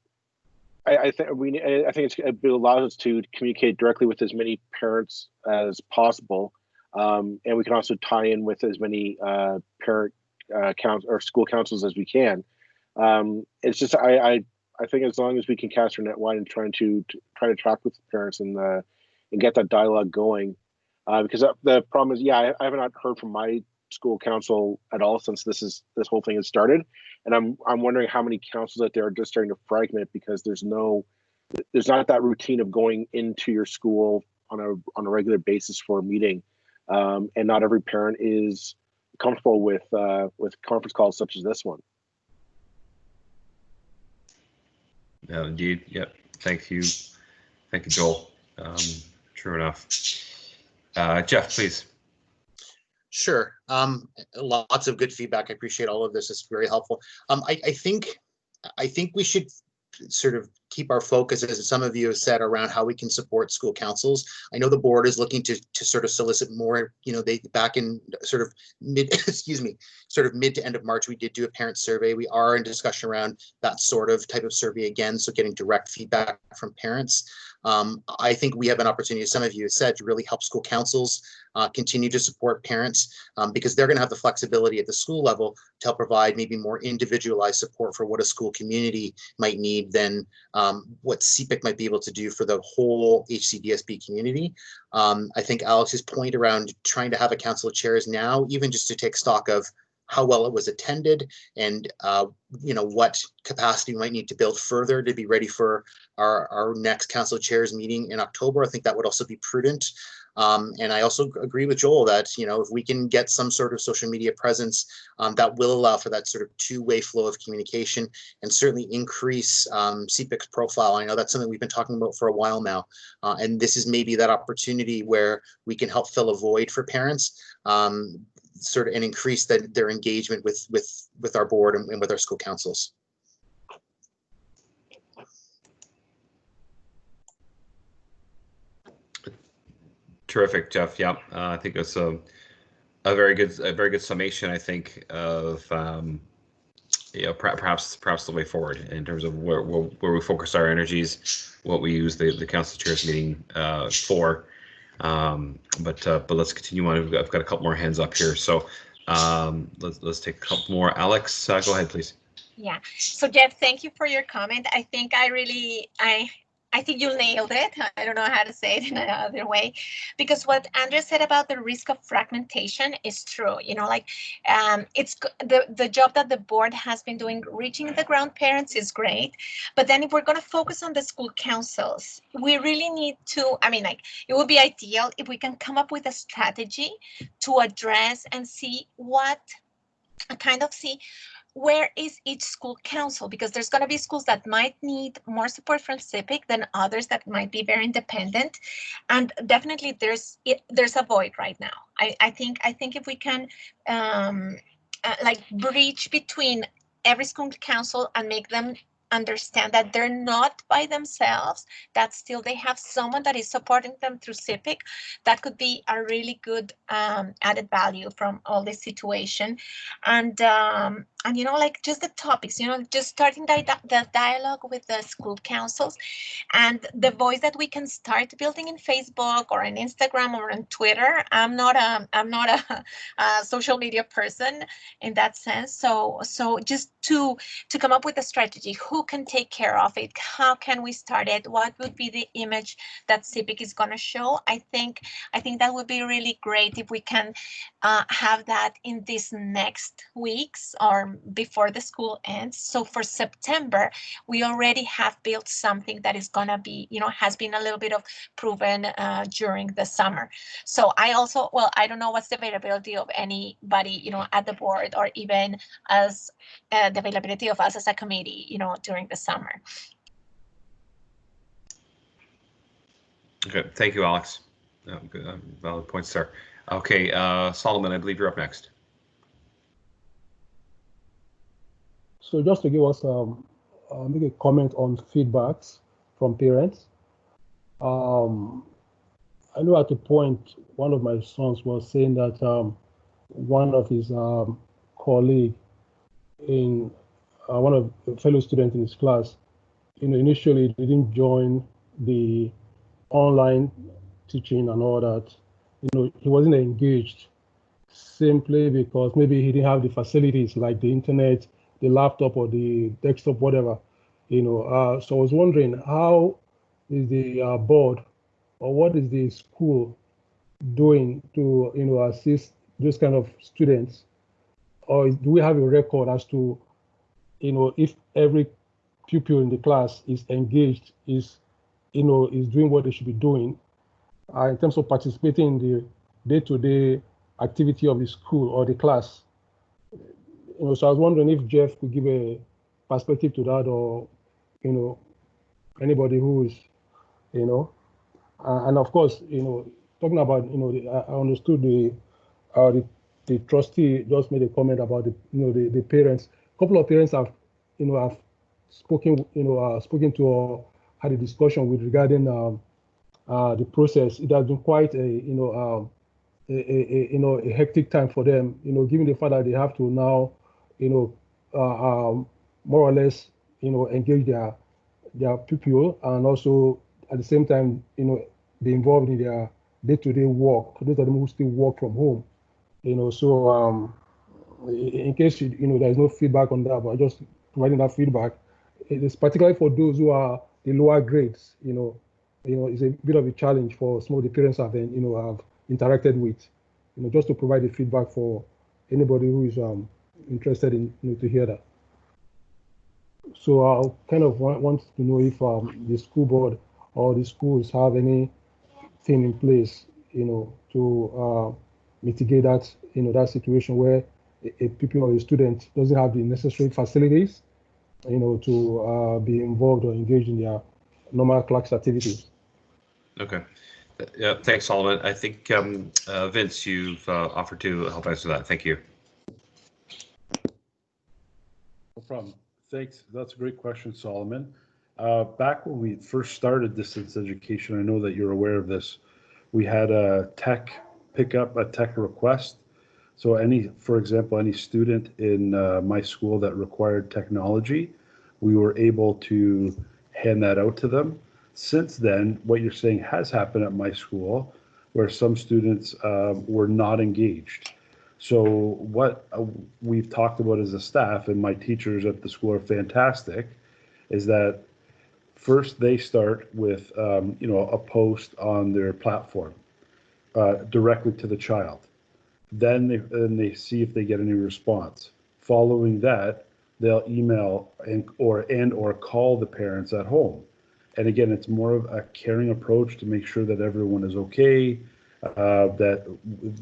think it allows us to communicate directly with as many parents as possible, and we can also tie in with as many parent or school councils as we can. It's just I think as long as we can cast our net wide and try to talk with the parents and get that dialogue going, because the problem is, I have not heard from my school council at all since this whole thing has started, and I'm wondering how many councils out there are just starting to fragment because there's not that routine of going into your school on a regular basis for a meeting, and not every parent is comfortable with conference calls such as this one. Yeah, indeed. Yep. Thank you, Joel. True enough. Jeff, please. Sure. Lots of good feedback. I appreciate all of this. It's very helpful. I think we should sort of keep our focus, as some of you have said, around how we can support school councils. I know the board is looking to sort of solicit more. They back in sort of mid to end of March, we did do a parent survey. We are in discussion around that sort of type of survey again, so getting direct feedback from parents. I think we have an opportunity, as some of you have said, to really help school councils continue to support parents, because they're going to have the flexibility at the school level to help provide maybe more individualized support for what a school community might need than what CPIC might be able to do for the whole HCDSB community. I think Alex's point around trying to have a council of chairs now, even just to take stock of how well it was attended and what capacity we might need to build further to be ready for our next council of chairs meeting in October. I think that would also be prudent. And I also agree with Joel that, if we can get some sort of social media presence, that will allow for that sort of two-way flow of communication and certainly increase CPIC's profile. I know that's something we've been talking about for a while now. And this is maybe that opportunity where we can help fill a void for parents, and increase their engagement with our board and with our school councils. Terrific, Jeff. Yeah, I think that's a very good summation. I think of perhaps the way forward in terms of where we focus our energies, what we use the council chairs meeting for. But let's continue on. I've got a couple more hands up here, so let's take a couple more. Alex, go ahead, please. Yeah. So Jeff, thank you for your comment. I think I think you nailed it. I don't know how to say it in another way, because what Andrea said about the risk of fragmentation is true. It's the job that the board has been doing, reaching the ground parents, is great. But then if we're going to focus on the school councils, we really need to, it would be ideal if we can come up with a strategy to address and see where is each school council, because there's going to be schools that might need more support from CPIC than others that might be very independent, and definitely there's a void right now. I think if we can bridge between every school council and make them understand that they're not by themselves, that still they have someone that is supporting them through CPIC, that could be a really good added value from all this situation. And like just the topics, just starting the dialogue with the school councils, and the voice that we can start building in Facebook or on Instagram or on Twitter. I'm not a social media person in that sense. So just to come up with a strategy, who can take care of it? How can we start it? What would be the image that CPIC is going to show? I think that would be really great if we can have that in these next weeks or before the school ends. So for September, we already have built something that is going to be, has been a little bit of proven during the summer. So I don't know what's the availability of anybody, at the board, or even as the availability of us as a committee, during the summer. Okay, thank you, Alex. Good, valid points there. Okay, Solomon, I believe you're up next. So just to give us make a comment on feedbacks from parents. I know at a point one of my sons was saying that one of his colleague in one of the fellow students in his class, initially didn't join the online teaching and all that. He wasn't engaged simply because maybe he didn't have the facilities like the internet, the laptop, or the desktop, whatever. So I was wondering, how is the board, or what is the school doing to assist those kind of students? Or do we have a record as to if every pupil in the class is engaged, is doing what they should be doing in terms of participating in the day-to-day activity of the school or the class? So I was wondering if Jeff could give a perspective to that, or anybody who is and of course talking about I understood the trustee just made a comment about the parents. A couple of parents have have spoken to or had a discussion with regarding the process. It has been quite a hectic time for them, given the fact that they have to now more or less engage their pupil, and also at the same time be involved in their day-to-day work. Those of them who still work from home, so in case there is no feedback on that, but just providing that feedback. It is particularly for those who are the lower grades. It's a bit of a challenge for some of the parents have have interacted with. Just to provide the feedback for anybody who is interested in to hear that. So I kind of want to know if the school board or the schools have anything in place, to mitigate that, that situation where a pupil or a student doesn't have the necessary facilities, to be involved or engaged in their normal class activities. Okay. Yeah, thanks, Solomon. I think Vince, you've offered to help answer that. Thank you. No problem. Thanks. That's a great question, Solomon. Back when we first started distance education, I know that you're aware of this, we had a tech pickup, a tech request. So for example, any student in my school that required technology, we were able to hand that out to them. Since then, what you're saying has happened at my school, where some students were not engaged. So what we've talked about as a staff, and my teachers at the school are fantastic, is that first they start with a post on their platform directly to the child. Then they see if they get any response. Following that, they'll email or call the parents at home. And again, it's more of a caring approach to make sure that everyone is okay, that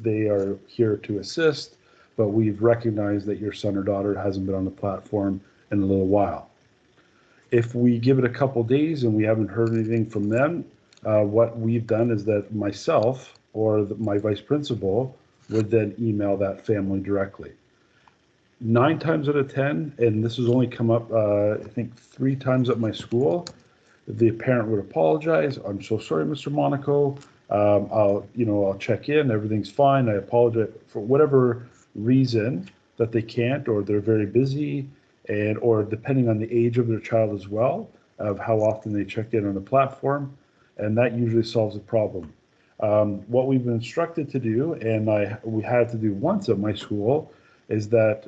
they are here to assist, but we've recognized that your son or daughter hasn't been on the platform in a little while. If we give it a couple days and we haven't heard anything from them, what we've done is that myself or my vice principal would then email that family directly. 9 times out of 10, and this has only come up, I think 3 times at my school, the parent would apologize. I'm so sorry, Mr. Monaco. I'll check in. Everything's fine. I apologize for whatever reason. that they can't, or they're very busy, and or depending on the age of their child as well, of how often they check in on the platform, and that usually solves the problem. What we've been instructed to do, and we had to do once at my school, is that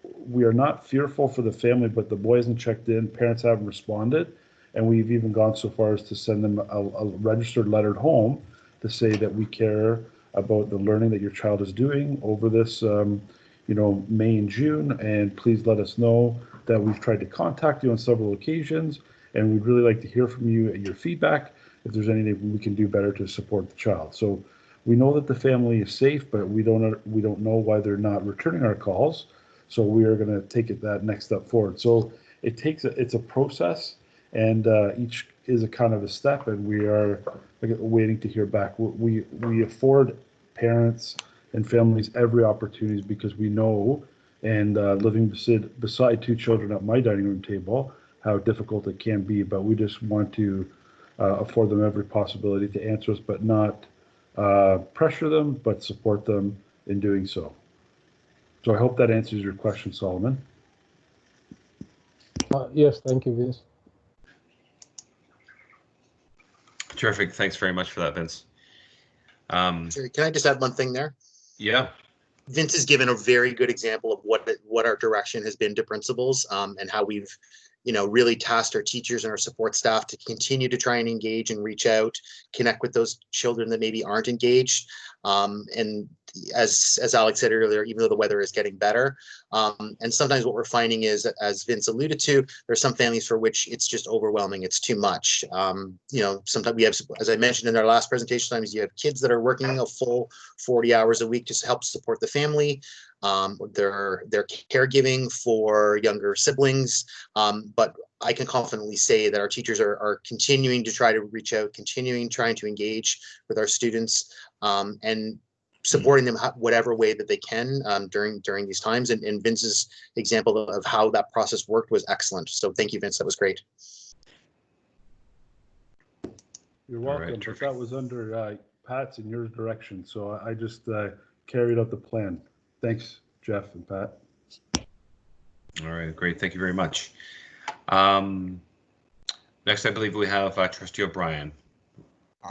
we are not fearful for the family, but the boy hasn't checked in, parents haven't responded, and we've even gone so far as to send them a registered letter at home to say that we care about the learning that your child is doing over this, May and June, and please let us know that we've tried to contact you on several occasions, and we'd really like to hear from you and your feedback if there's anything we can do better to support the child. So we know that the family is safe, but we don't know why they're not returning our calls. So we are going to take it that next step forward. So it's a process, and each is a kind of a step, and we are waiting to hear back. We afford parents and families every opportunity because we know, and living beside two children at my dining room table, how difficult it can be. But we just want to afford them every possibility to answer us, but not pressure them, but support them in doing so. So I hope that answers your question, Solomon. Yes, thank you, Vince. Terrific. Thanks very much for that, Vince. Sorry, can I just add one thing there? Yeah. Vince has given a very good example of what our direction has been to principals, and how we've, really tasked our teachers and our support staff to continue to try and engage and reach out, connect with those children that maybe aren't engaged. And as Alex said earlier, even though the weather is getting better, and sometimes what we're finding is, as Vince alluded to, there's some families for which it's just overwhelming. It's too much. Sometimes we have, as I mentioned in our last presentation, sometimes you have kids that are working a full 40 hours a week just to help support the family. They're caregiving for younger siblings, but I can confidently say that our teachers are continuing to try to reach out, trying to engage with our students, and supporting them whatever way that they can during these times. And Vince's example of how that process worked was excellent. So thank you, Vince. That was great. You're welcome. Right, but that was under Pat's and your direction, so I just carried out the plan. Thanks, Jeff and Pat. All right, great. Thank you very much. Next, I believe we have Trustee O'Brien.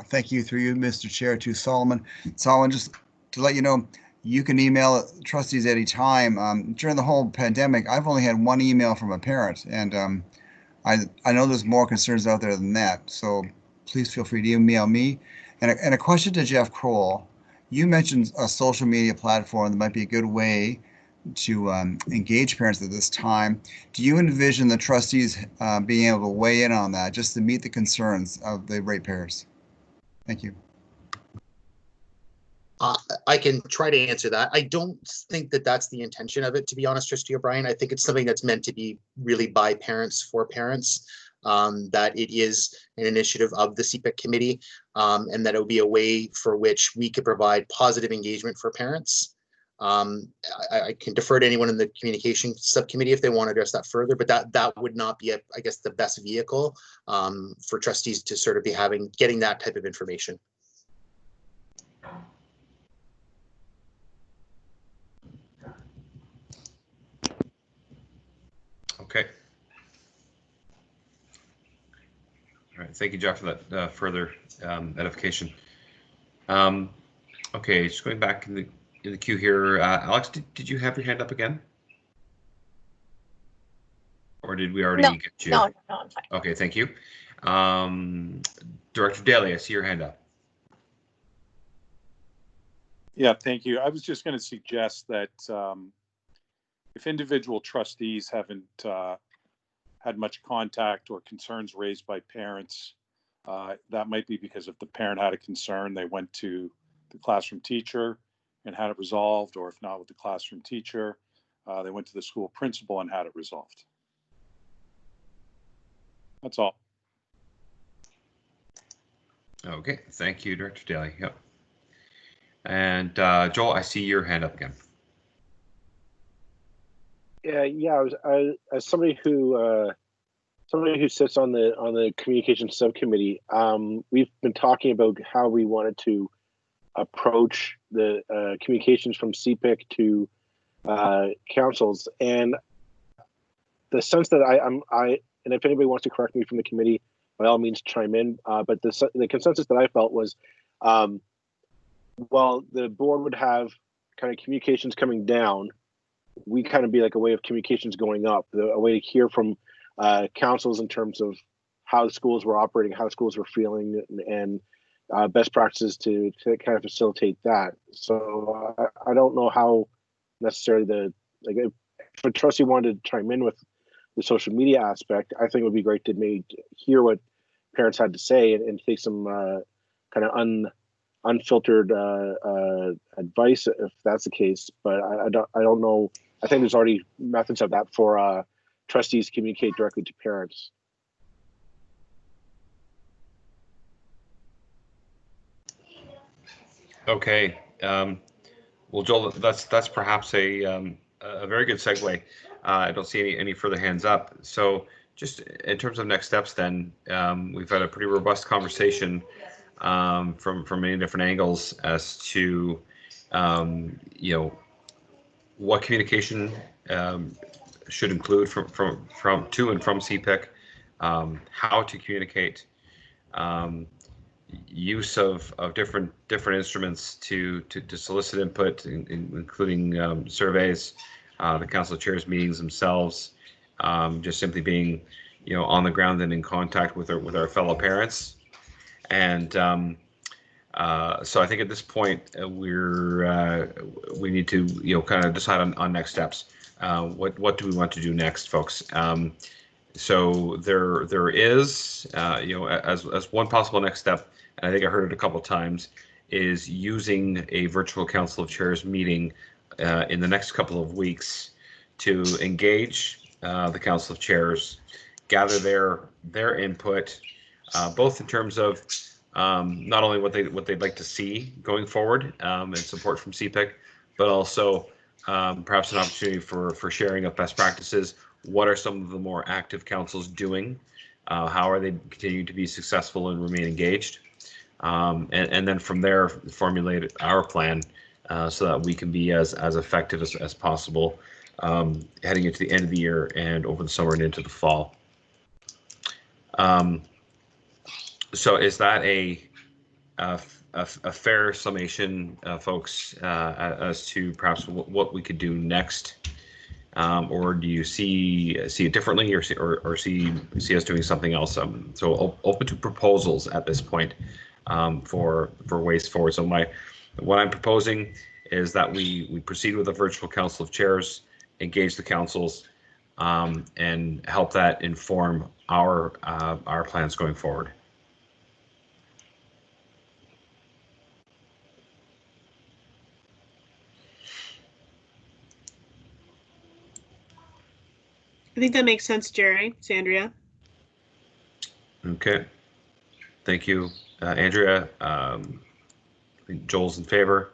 Thank you, through you, Mr. Chair, to Solomon. Solomon, just to let you know, you can email trustees anytime. During the whole pandemic, I've only had one email from a parent, and I know there's more concerns out there than that. So please feel free to email me. And a question to Jeff Kroll. You mentioned a social media platform that might be a good way to engage parents at this time. Do you envision the trustees being able to weigh in on that just to meet the concerns of the ratepayers? Thank you. I can try to answer that. I don't think that that's the intention of it, to be honest, Trustee O'Brien. I think it's something that's meant to be really by parents for parents, that it is an initiative of the CPIC committee, and that it will be a way for which we could provide positive engagement for parents. I can defer to anyone in the communication subcommittee if they want to address that further, but that would not be, I guess, the best vehicle for trustees to sort of be getting that type of information. Okay. All right. Thank you, Jeff, for that further edification. Okay, just going back in the queue here. Alex, did you have your hand up again? Or did we already get you? No, I'm fine. Okay, thank you. Director Daly, I see your hand up. Yeah, thank you. I was just going to suggest that if individual trustees haven't had much contact or concerns raised by parents, that might be because if the parent had a concern, they went to the classroom teacher and had it resolved, or if not with the classroom teacher, they went to the school principal and had it resolved. That's all. Okay, thank you, Director Daly. Yep. And Joel, I see your hand up again. Yeah. As somebody who sits on the communication subcommittee, we've been talking about how we wanted to approach the communications from CPIC to councils. And the sense that and if anybody wants to correct me from the committee, by all means chime in. But the consensus that I felt was, while the board would have kind of communications coming down, we kind of be like a way of communications going up, a way to hear from councils in terms of how schools were operating, how schools were feeling, and best practices to kind of facilitate that. So I don't know how necessarily if a trustee wanted to chime in with the social media aspect, I think it would be great to maybe hear what parents had to say and take some kind of unfiltered advice if that's the case. But I don't know. I think there's already methods of that for trustees to communicate directly to parents. Okay. Well, Joel, that's perhaps a very good segue. I don't see any further hands up. So just in terms of next steps, then we've had a pretty robust conversation from many different angles as to what communication should include from to and from CPIC, how to communicate, use of different instruments to solicit input, including surveys, the council chairs meetings themselves, just simply being on the ground and in contact with our fellow parents. And so I think at this point we need to kind of decide on next steps. What do we want to do next, folks? So there is as one possible next step, and I think I heard it a couple of times, is using a virtual council of chairs meeting in the next couple of weeks to engage the council of chairs, gather their input, both in terms of not only what they'd like to see going forward and support from CPIC, but also perhaps an opportunity for sharing of best practices. What are some of the more active councils doing? How are they continuing to be successful and remain engaged? And then from there, formulate our plan so that we can be as effective as possible heading into the end of the year and over the summer and into the fall. So is that a fair summation, folks, as to perhaps what we could do next? Or do you see it differently, or see us doing something else? So open to proposals at this point for ways forward. So what I'm proposing is that we proceed with a virtual council of chairs, engage the councils, and help that inform our plans going forward. I think that makes sense, Jerry. Sandria. Okay. Thank you, Andrea. I think Joel's in favor.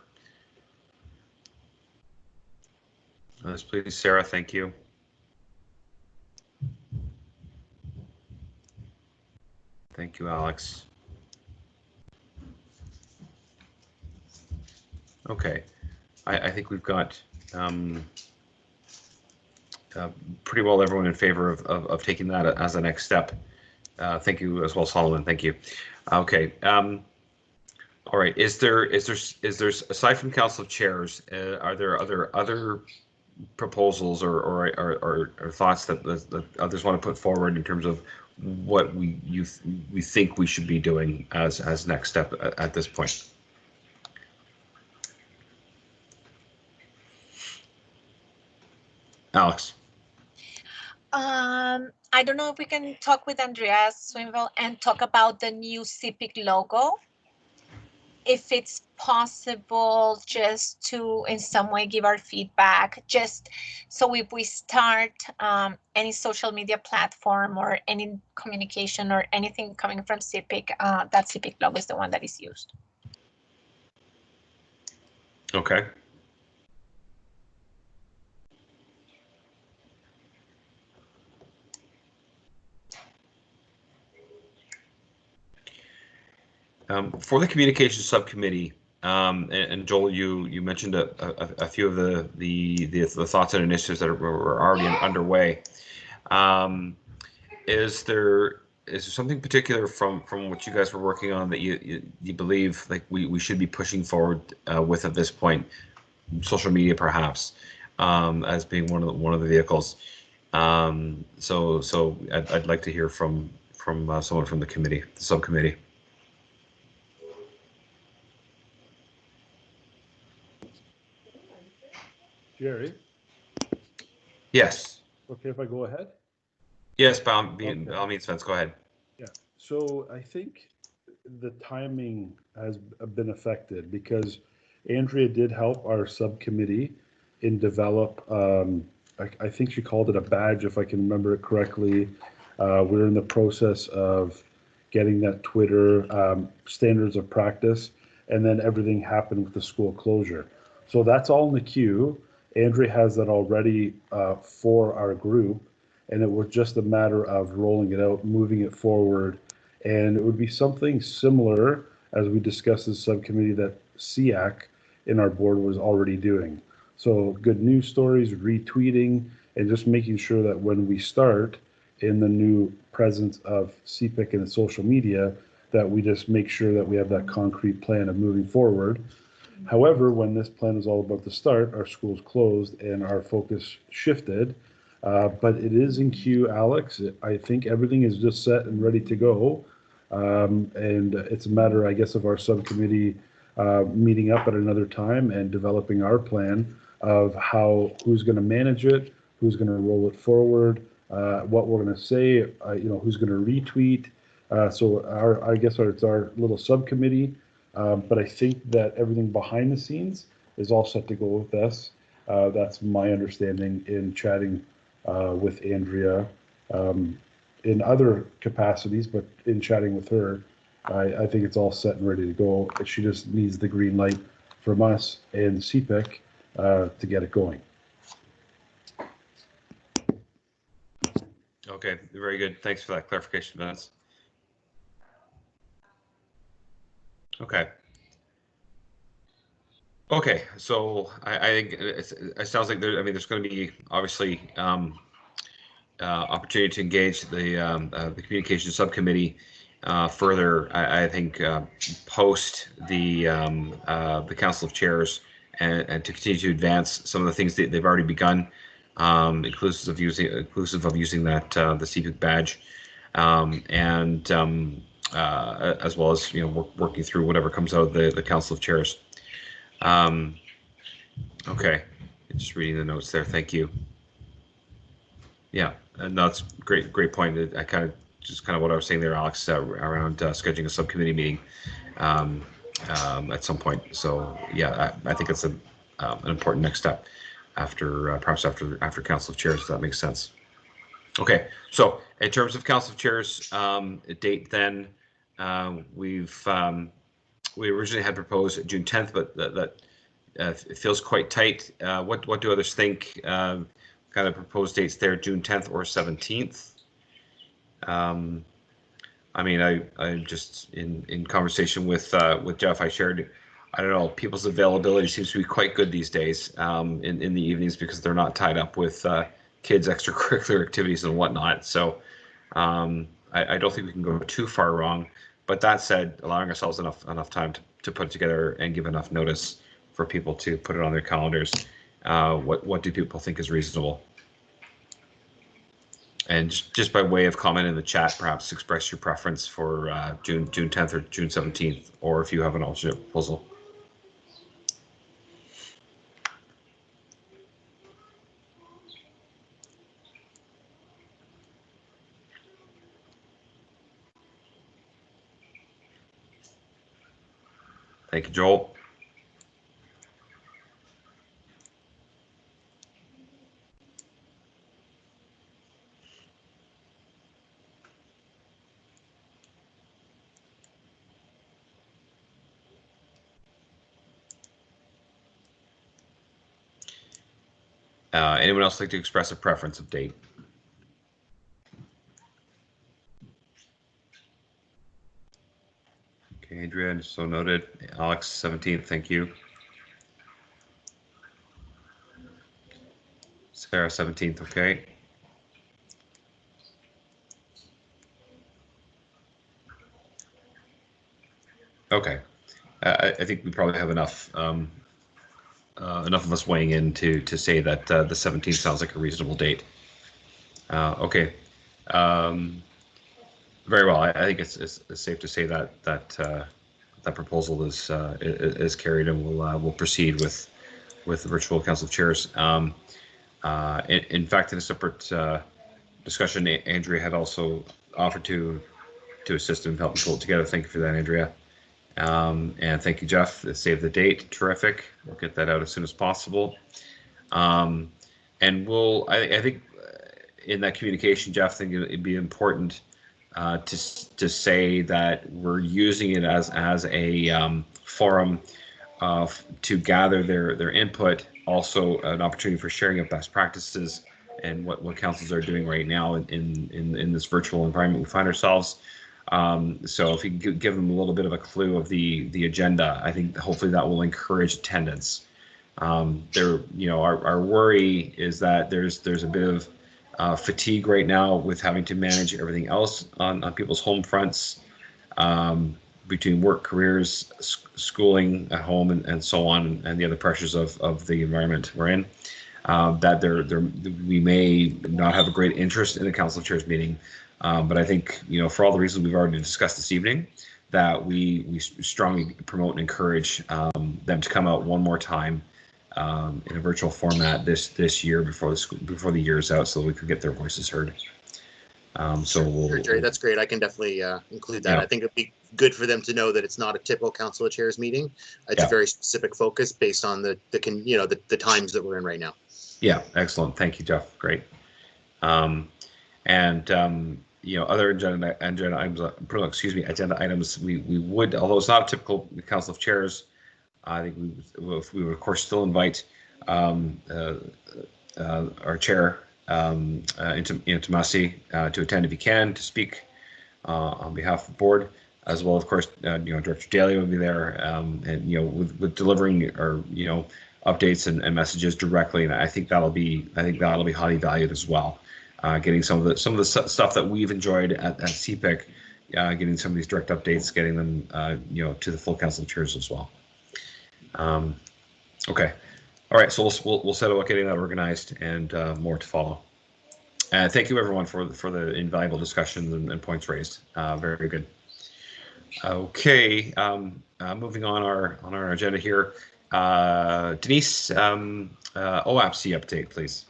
Yes, please, Sarah. Thank you. Thank you, Alex. Okay. I think we've got pretty well everyone in favor of taking that as a next step. Thank you as well, Solomon. Thank you. Okay. All right. Is there aside from Council of Chairs, are there other proposals or thoughts that others want to put forward in terms of what we think we should be doing as next step at this point? Alex. I don't know if we can talk with Andrea Swinville and talk about the new CPIC logo. If it's possible just to in some way give our feedback, just so if we start any social media platform or any communication or anything coming from CPIC, that CPIC logo is the one that is used. Okay. For the communications subcommittee, And Joel, you mentioned a few of the thoughts and initiatives that were already underway. Is there something particular from what you guys were working on that you believe like we should be pushing forward with at this point? Social media, perhaps, as being one of the vehicles. So I'd like to hear from someone from the committee, the subcommittee. Jerry? Yes. Okay, if I go ahead? Yes, by all means, Vince, go ahead. Yeah, so I think the timing has been affected because Andrea did help our subcommittee in develop, I think she called it a badge, if I can remember it correctly. We're in the process of getting that Twitter standards of practice, and then everything happened with the school closure. So that's all in the queue. Andrea has that already for our group, and it was just a matter of rolling it out, moving it forward, and it would be something similar as we discussed as subcommittee that CPIC in our board was already doing. So good news stories, retweeting, and just making sure that when we start in the new presence of CPIC and social media, that we just make sure that we have that concrete plan of moving forward. However, when this plan is all about to start, our schools closed and our focus shifted. But it is in queue, Alex. I think everything is just set and ready to go. And it's a matter, I guess, of our subcommittee meeting up at another time and developing our plan of who's going to manage it, who's going to roll it forward, what we're going to say, who's going to retweet. So I guess it's our little subcommittee. But I think that everything behind the scenes is all set to go with us. That's my understanding in chatting with Andrea in other capacities, but in chatting with her, I think it's all set and ready to go. She just needs the green light from us and CPIC to get it going. Okay, very good. Thanks for that clarification, Vince. Okay. Okay, so I think it sounds like there's going to be obviously opportunity to engage the communication subcommittee further. I think post the Council of Chairs and to continue to advance some of the things that they've already begun, inclusive of using that the CPIC badge, and as well as working through whatever comes out of the Council of Chairs. Okay, just reading the notes there. Thank you. Yeah, and that's great point. I kind of what I was saying there, Alex, around scheduling a subcommittee meeting at some point. So yeah, I think it's an important next step perhaps after Council of Chairs. If that makes sense. Okay, so in terms of Council of Chairs date, then we originally had proposed June 10th, but that it feels quite tight. What do others think? Kind of proposed dates there, June 10th or 17th. I mean, I'm just in conversation with Jeff. I shared, I don't know, people's availability seems to be quite good these days in the evenings because they're not tied up with kids' extracurricular activities and whatnot. So I don't think we can go too far wrong. But that said, allowing ourselves enough time to put it together and give enough notice for people to put it on their calendars. What do people think is reasonable? And just by way of comment in the chat, perhaps express your preference for June 10th or June 17th, or if you have an alternate proposal. Thank you, Joel. Anyone else like to express a preference of date? Okay. Andrea, so noted. Alex, 17th, thank you. Sarah, 17th, okay. Okay, I think we probably have enough enough of us weighing in to say that the 17th sounds like a reasonable date. Okay, very well. I think it's safe to say that that proposal is carried, and we'll proceed with the virtual council of chairs. In fact, in a separate discussion, Andrea had also offered to assist and help me pull it together. Thank you for that, Andrea. And thank you, Jeff. Save the date. Terrific. We'll get that out as soon as possible. And I think in that communication, Jeff, I think it'd be important to say that we're using it as a forum to gather their input. Also, an opportunity for sharing of best practices and what councils are doing right now in this virtual environment we find ourselves. So if you could give them a little bit of a clue of the agenda, I think hopefully that will encourage attendance. Our worry is that there's a bit of fatigue right now with having to manage everything else on people's home fronts, between work, careers, schooling at home, and so on, and the other pressures of the environment we're in. That we may not have a great interest in the council of chairs meeting. But I think, for all the reasons we've already discussed this evening, that we strongly promote and encourage them to come out one more time in a virtual format this year before the year is out, so we could get their voices heard. Sure, Jerry, that's great. I can definitely include that. Yeah. I think it'd be good for them to know that it's not a typical council of chairs meeting. It's a very specific focus based on the times that we're in right now. Yeah, excellent. Thank you, Jeff. Great. Other agenda items, agenda items, we would, although it's not a typical council of chairs, I think we would of course still invite our chair, Tomasi, to attend if he can, to speak on behalf of the board, as well, of course, Director Daly will be there, with delivering our updates and messages directly, and I think that'll be highly valued as well. Getting some of the stuff that we've enjoyed at CPIC, getting some of these direct updates, getting them to the full council of chairs as well. Okay, all right. So we'll set about getting that organized, and more to follow. And thank you everyone for the invaluable discussions and points raised. Very good. Okay, moving on our agenda here. Denise, OAPC update, please.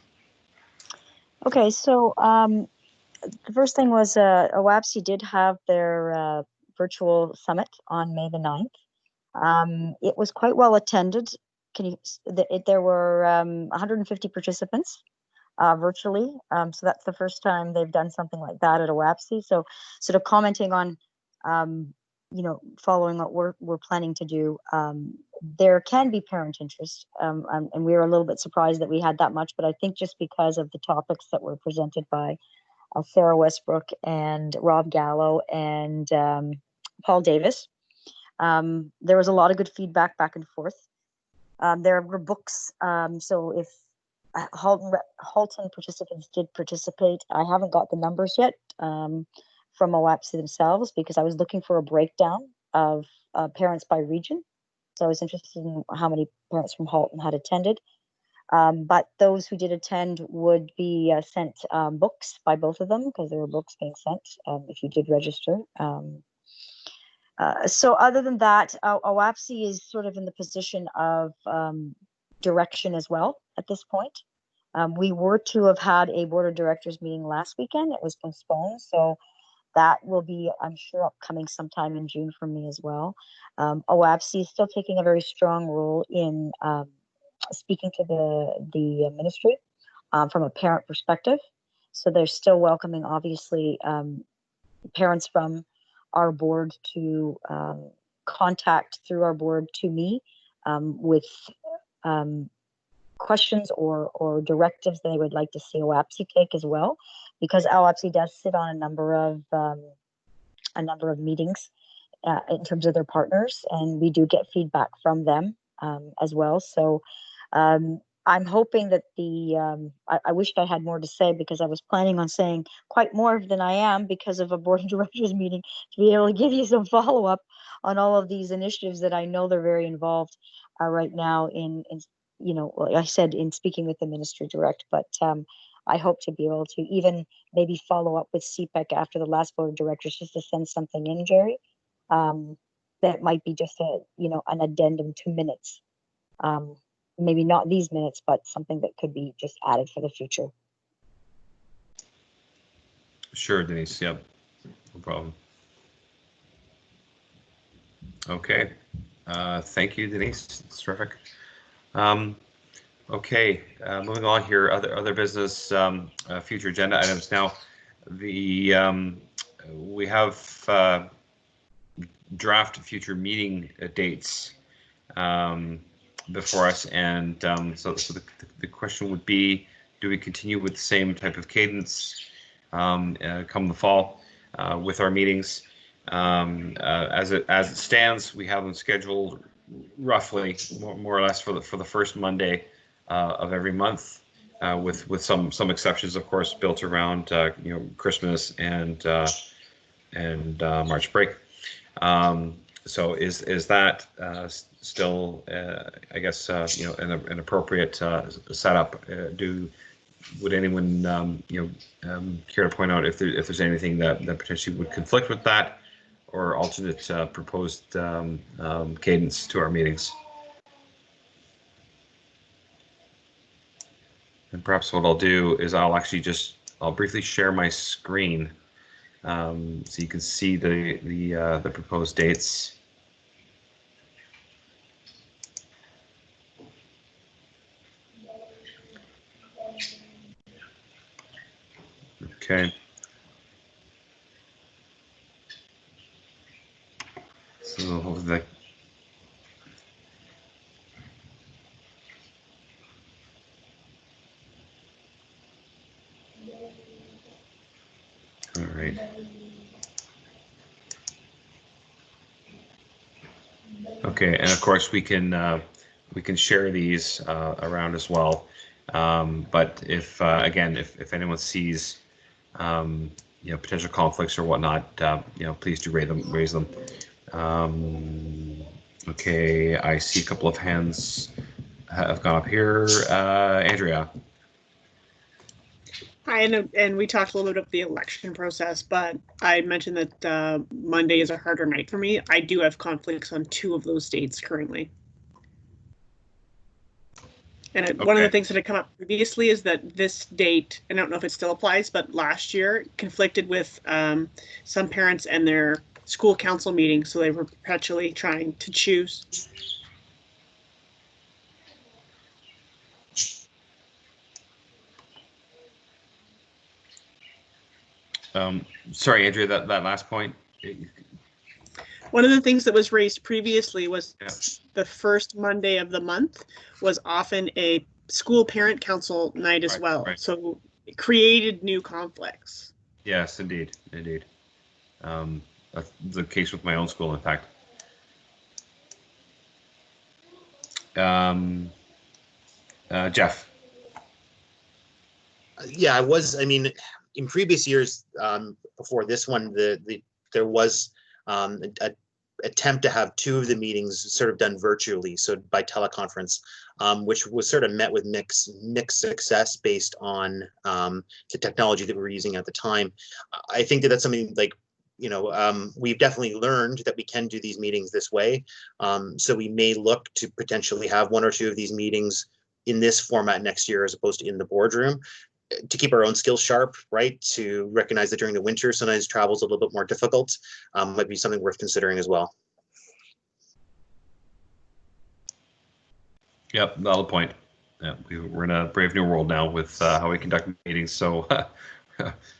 Okay, so the first thing was OAPC did have their virtual summit on May the 9th. It was quite well attended. There were 150 participants virtually. So that's the first time they've done something like that at OAPC. So sort of commenting on, following what we're planning to do, there can be parent interest, and we were a little bit surprised that we had that much, but I think just because of the topics that were presented by Sarah Westbrook and Rob Gallo and Paul Davis, there was a lot of good feedback back and forth. There were books, so if Halton participants did participate, I haven't got the numbers yet from OAPC themselves, because I was looking for a breakdown of parents by region. So I was interested in how many parents from Halton had attended. But those who did attend would be sent books by both of them, because there were books being sent if you did register. So other than that, OAPC is sort of in the position of direction as well at this point. We were to have had a board of directors meeting last weekend. It was postponed. So that will be, I'm sure, upcoming sometime in June for me as well. OAPC is still taking a very strong role in speaking to the ministry from a parent perspective. So they're still welcoming, obviously, parents from our board to contact through our board to me with questions or directives they would like to see OAPC take as well, because OAPC does sit on a number of meetings in terms of their partners, and we do get feedback from them as well. So I'm hoping that I wished I had more to say, because I was planning on saying quite more than I am because of a board of directors meeting, to be able to give you some follow-up on all of these initiatives that I know they're very involved right now in like I said, in speaking with the ministry direct, but I hope to be able to even maybe follow up with CPIC after the last board of directors, just to send something in, Jerry. That might be just an addendum to minutes. Maybe not these minutes, but something that could be just added for the future. Sure, Denise. Yep, no problem. Okay, thank you, Denise. It's terrific. Okay, moving on here. Other business, future agenda items. Now, we have draft future meeting dates before us, and so the question would be, do we continue with the same type of cadence come the fall with our meetings? As it stands, we have them scheduled roughly more or less for the first Monday of every month, with some exceptions, of course, built around Christmas and March break. So is that still, I guess, an appropriate setup? Would anyone care to point out if there's anything that potentially would conflict with that, or alternate proposed cadence to our meetings? And perhaps what I'll do is I'll briefly share my screen, so you can see the proposed dates. Okay. So hopefully all right. Okay, and of course we can share these around as well. But if again, if anyone sees potential conflicts or whatnot, please do raise them. Okay, I see a couple of hands have gone up here. Andrea. Hi, and we talked a little bit about the election process, but I mentioned that Monday is a harder night for me. I do have conflicts on 2 of those dates currently. And one of the things that had come up previously is that this date, and I don't know if it still applies, but last year conflicted with some parents and their school council meeting, so they were perpetually trying to choose. Sorry, Andrea, that last point. One of the things that was raised previously was the first Monday of the month was often a school parent council night as well. Right. So it created new conflicts. Yes, indeed. That's the case with my own school, in fact. Jeff. Yeah, I mean, in previous years, before this one, there was an attempt to have 2 of the meetings sort of done virtually, so by teleconference, which was sort of met with mixed success based on the technology that we were using at the time. I think that's something like, we've definitely learned that we can do these meetings this way. So we may look to potentially have 1 or 2 of these meetings in this format next year, as opposed to in the boardroom, to keep our own skills sharp, right? To recognize that during the winter, sometimes travel is a little bit more difficult. Might be something worth considering as well. Yep, valid point. Yeah, we're in a brave new world now with how we conduct meetings. So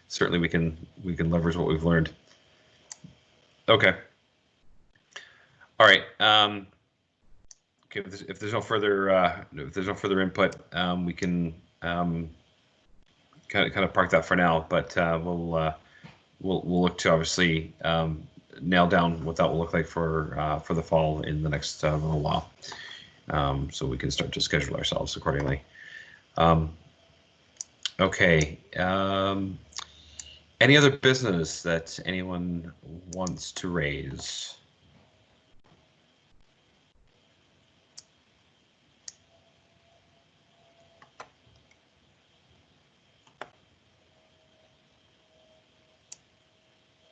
certainly we can leverage what we've learned. Okay. All right. Okay. If there's no further input, we can kind of park that for now. But we'll look to obviously nail down what that will look like for the fall in the next little while, so we can start to schedule ourselves accordingly. Okay. Any other business that anyone wants to raise?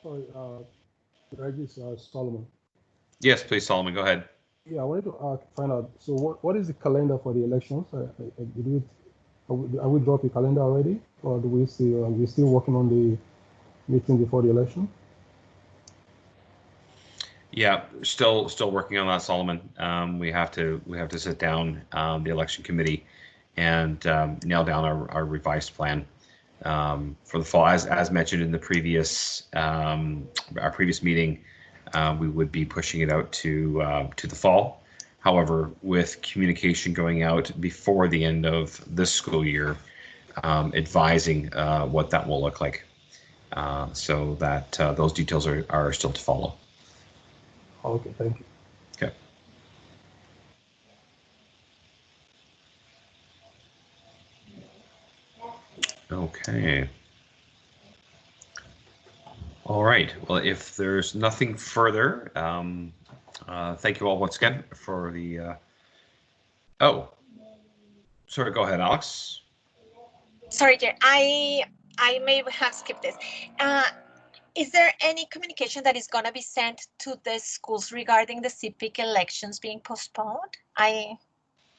Sorry, Regis, Solomon. Yes, please, Solomon, go ahead. Yeah, I wanted to find out, so what is the calendar for the elections? Are we dropped the calendar already? Or do we see, are we still working on the meeting before the election? Yeah, still working on that, Solomon. We have to sit down, the election committee, and nail down our revised plan for the fall. As mentioned in the previous our previous meeting, we would be pushing it out to the fall. However, with communication going out before the end of this school year, advising what that will look like, so that those details are still to follow. Okay, thank you. Okay. Okay. All right. Well, if there's nothing further, thank you all once again for the. Oh, sorry. Go ahead, Alex. Sorry, Jerry. I may have skipped this. Is there any communication that is going to be sent to the schools regarding the CPIC elections being postponed? I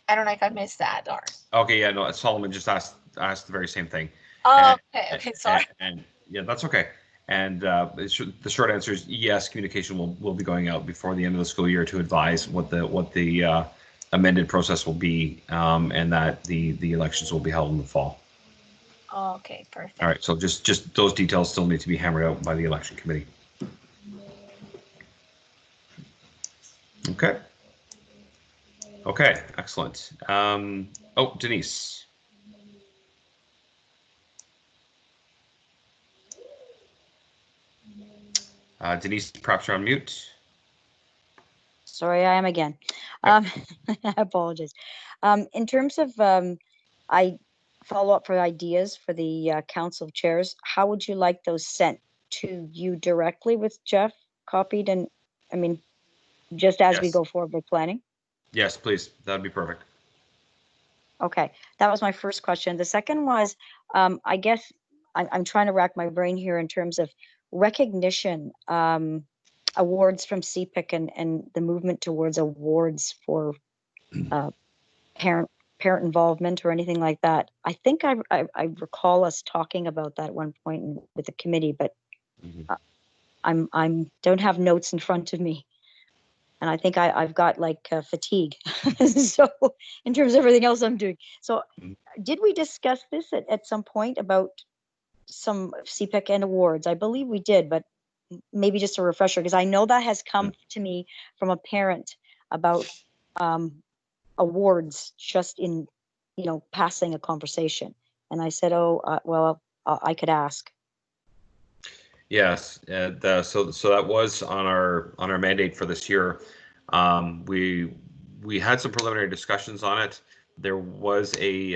don't know if I missed that or. Okay. Yeah. No. Solomon just asked the very same thing. Oh, okay. Sorry. And yeah, that's okay. And the short answer is yes. Communication will be going out before the end of the school year to advise what the amended process will be, and that the elections will be held in the fall. Okay, perfect. All right, so just those details still need to be hammered out by the election committee. Okay. Okay, excellent. Oh, Denise. Denise, perhaps you're on mute. Sorry, I am again. I apologize. In terms of, I follow up for ideas for the Council of Chairs, how would you like those sent to you directly with Jeff copied? And I mean, just as we go forward with planning? Yes, please. That'd be perfect. Okay, that was my first question. The second was, I guess I'm trying to rack my brain here in terms of recognition, awards from CPIC and the movement towards awards for parent involvement or anything like that. I think I recall us talking about that at one point with the committee, but I'm don't have notes in front of me, and I think I've got like fatigue. So in terms of everything else I'm doing, so did we discuss this at some point about some CPIC and awards? I believe we did, but maybe just a refresher, because I know that has come to me from a parent about awards just in, passing a conversation. And I said, well, I could ask. Yes, so that was on our mandate for this year. We had some preliminary discussions on it. There was a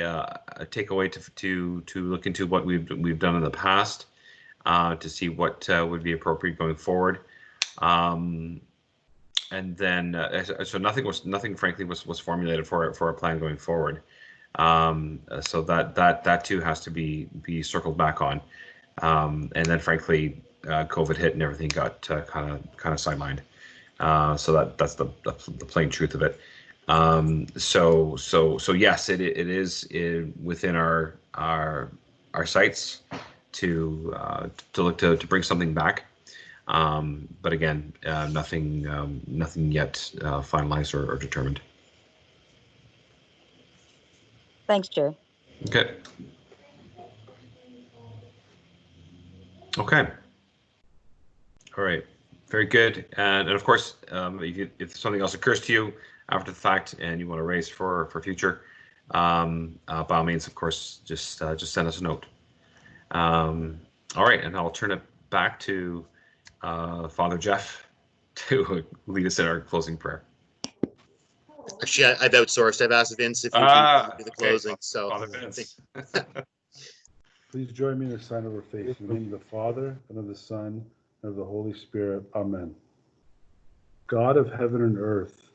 takeaway to look into what we've done in the past, to see what would be appropriate going forward. And then so nothing frankly was formulated for a plan going forward. So that too has to be circled back on. And then frankly, COVID hit and everything got kind of sidelined. So that's the plain truth of it. So yes, it is within our sights to look to bring something back. But again, nothing yet finalized or determined. Thanks, Jerry. Okay. Okay. All right. Very good. And of course, if something else occurs to you after the fact and you want to raise for future, by all means, of course, just send us a note. All right, and I'll turn it back to Father Jeff to lead us in our closing prayer. Actually, I've outsourced. I've asked Vince if he can do the closing. Okay. So Father Vince. Please join me in the sign of our faith. In the name of the Father, and of the Son, and of the Holy Spirit. Amen. God of heaven and earth,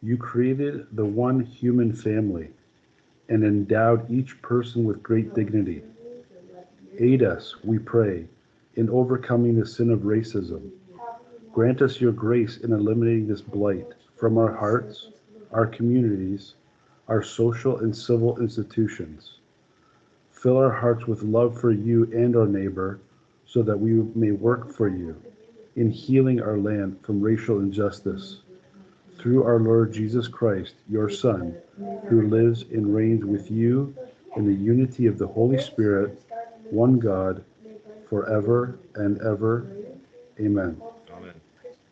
you created the one human family and endowed each person with great dignity. Aid us, we pray, in overcoming the sin of racism. Grant us your grace in eliminating this blight from our hearts, our communities, our social and civil institutions. Fill our hearts with love for you and our neighbor, so that we may work for you in healing our land from racial injustice. Through our Lord Jesus Christ, your Son, who lives and reigns with you in the unity of the Holy Spirit, one God, forever and ever. Amen. Amen.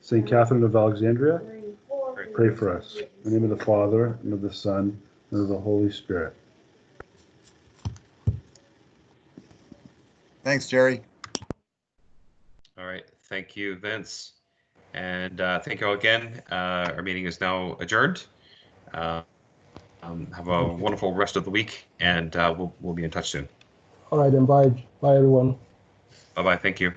St. Catherine of Alexandria, pray for us. In the name of the Father, and of the Son, and of the Holy Spirit. Thanks, Jerry. All right. Thank you, Vince. And thank you all again. Our meeting is now adjourned. Have a wonderful rest of the week, and we'll be in touch soon. All right, then bye. Bye, everyone. Bye-bye. Thank you.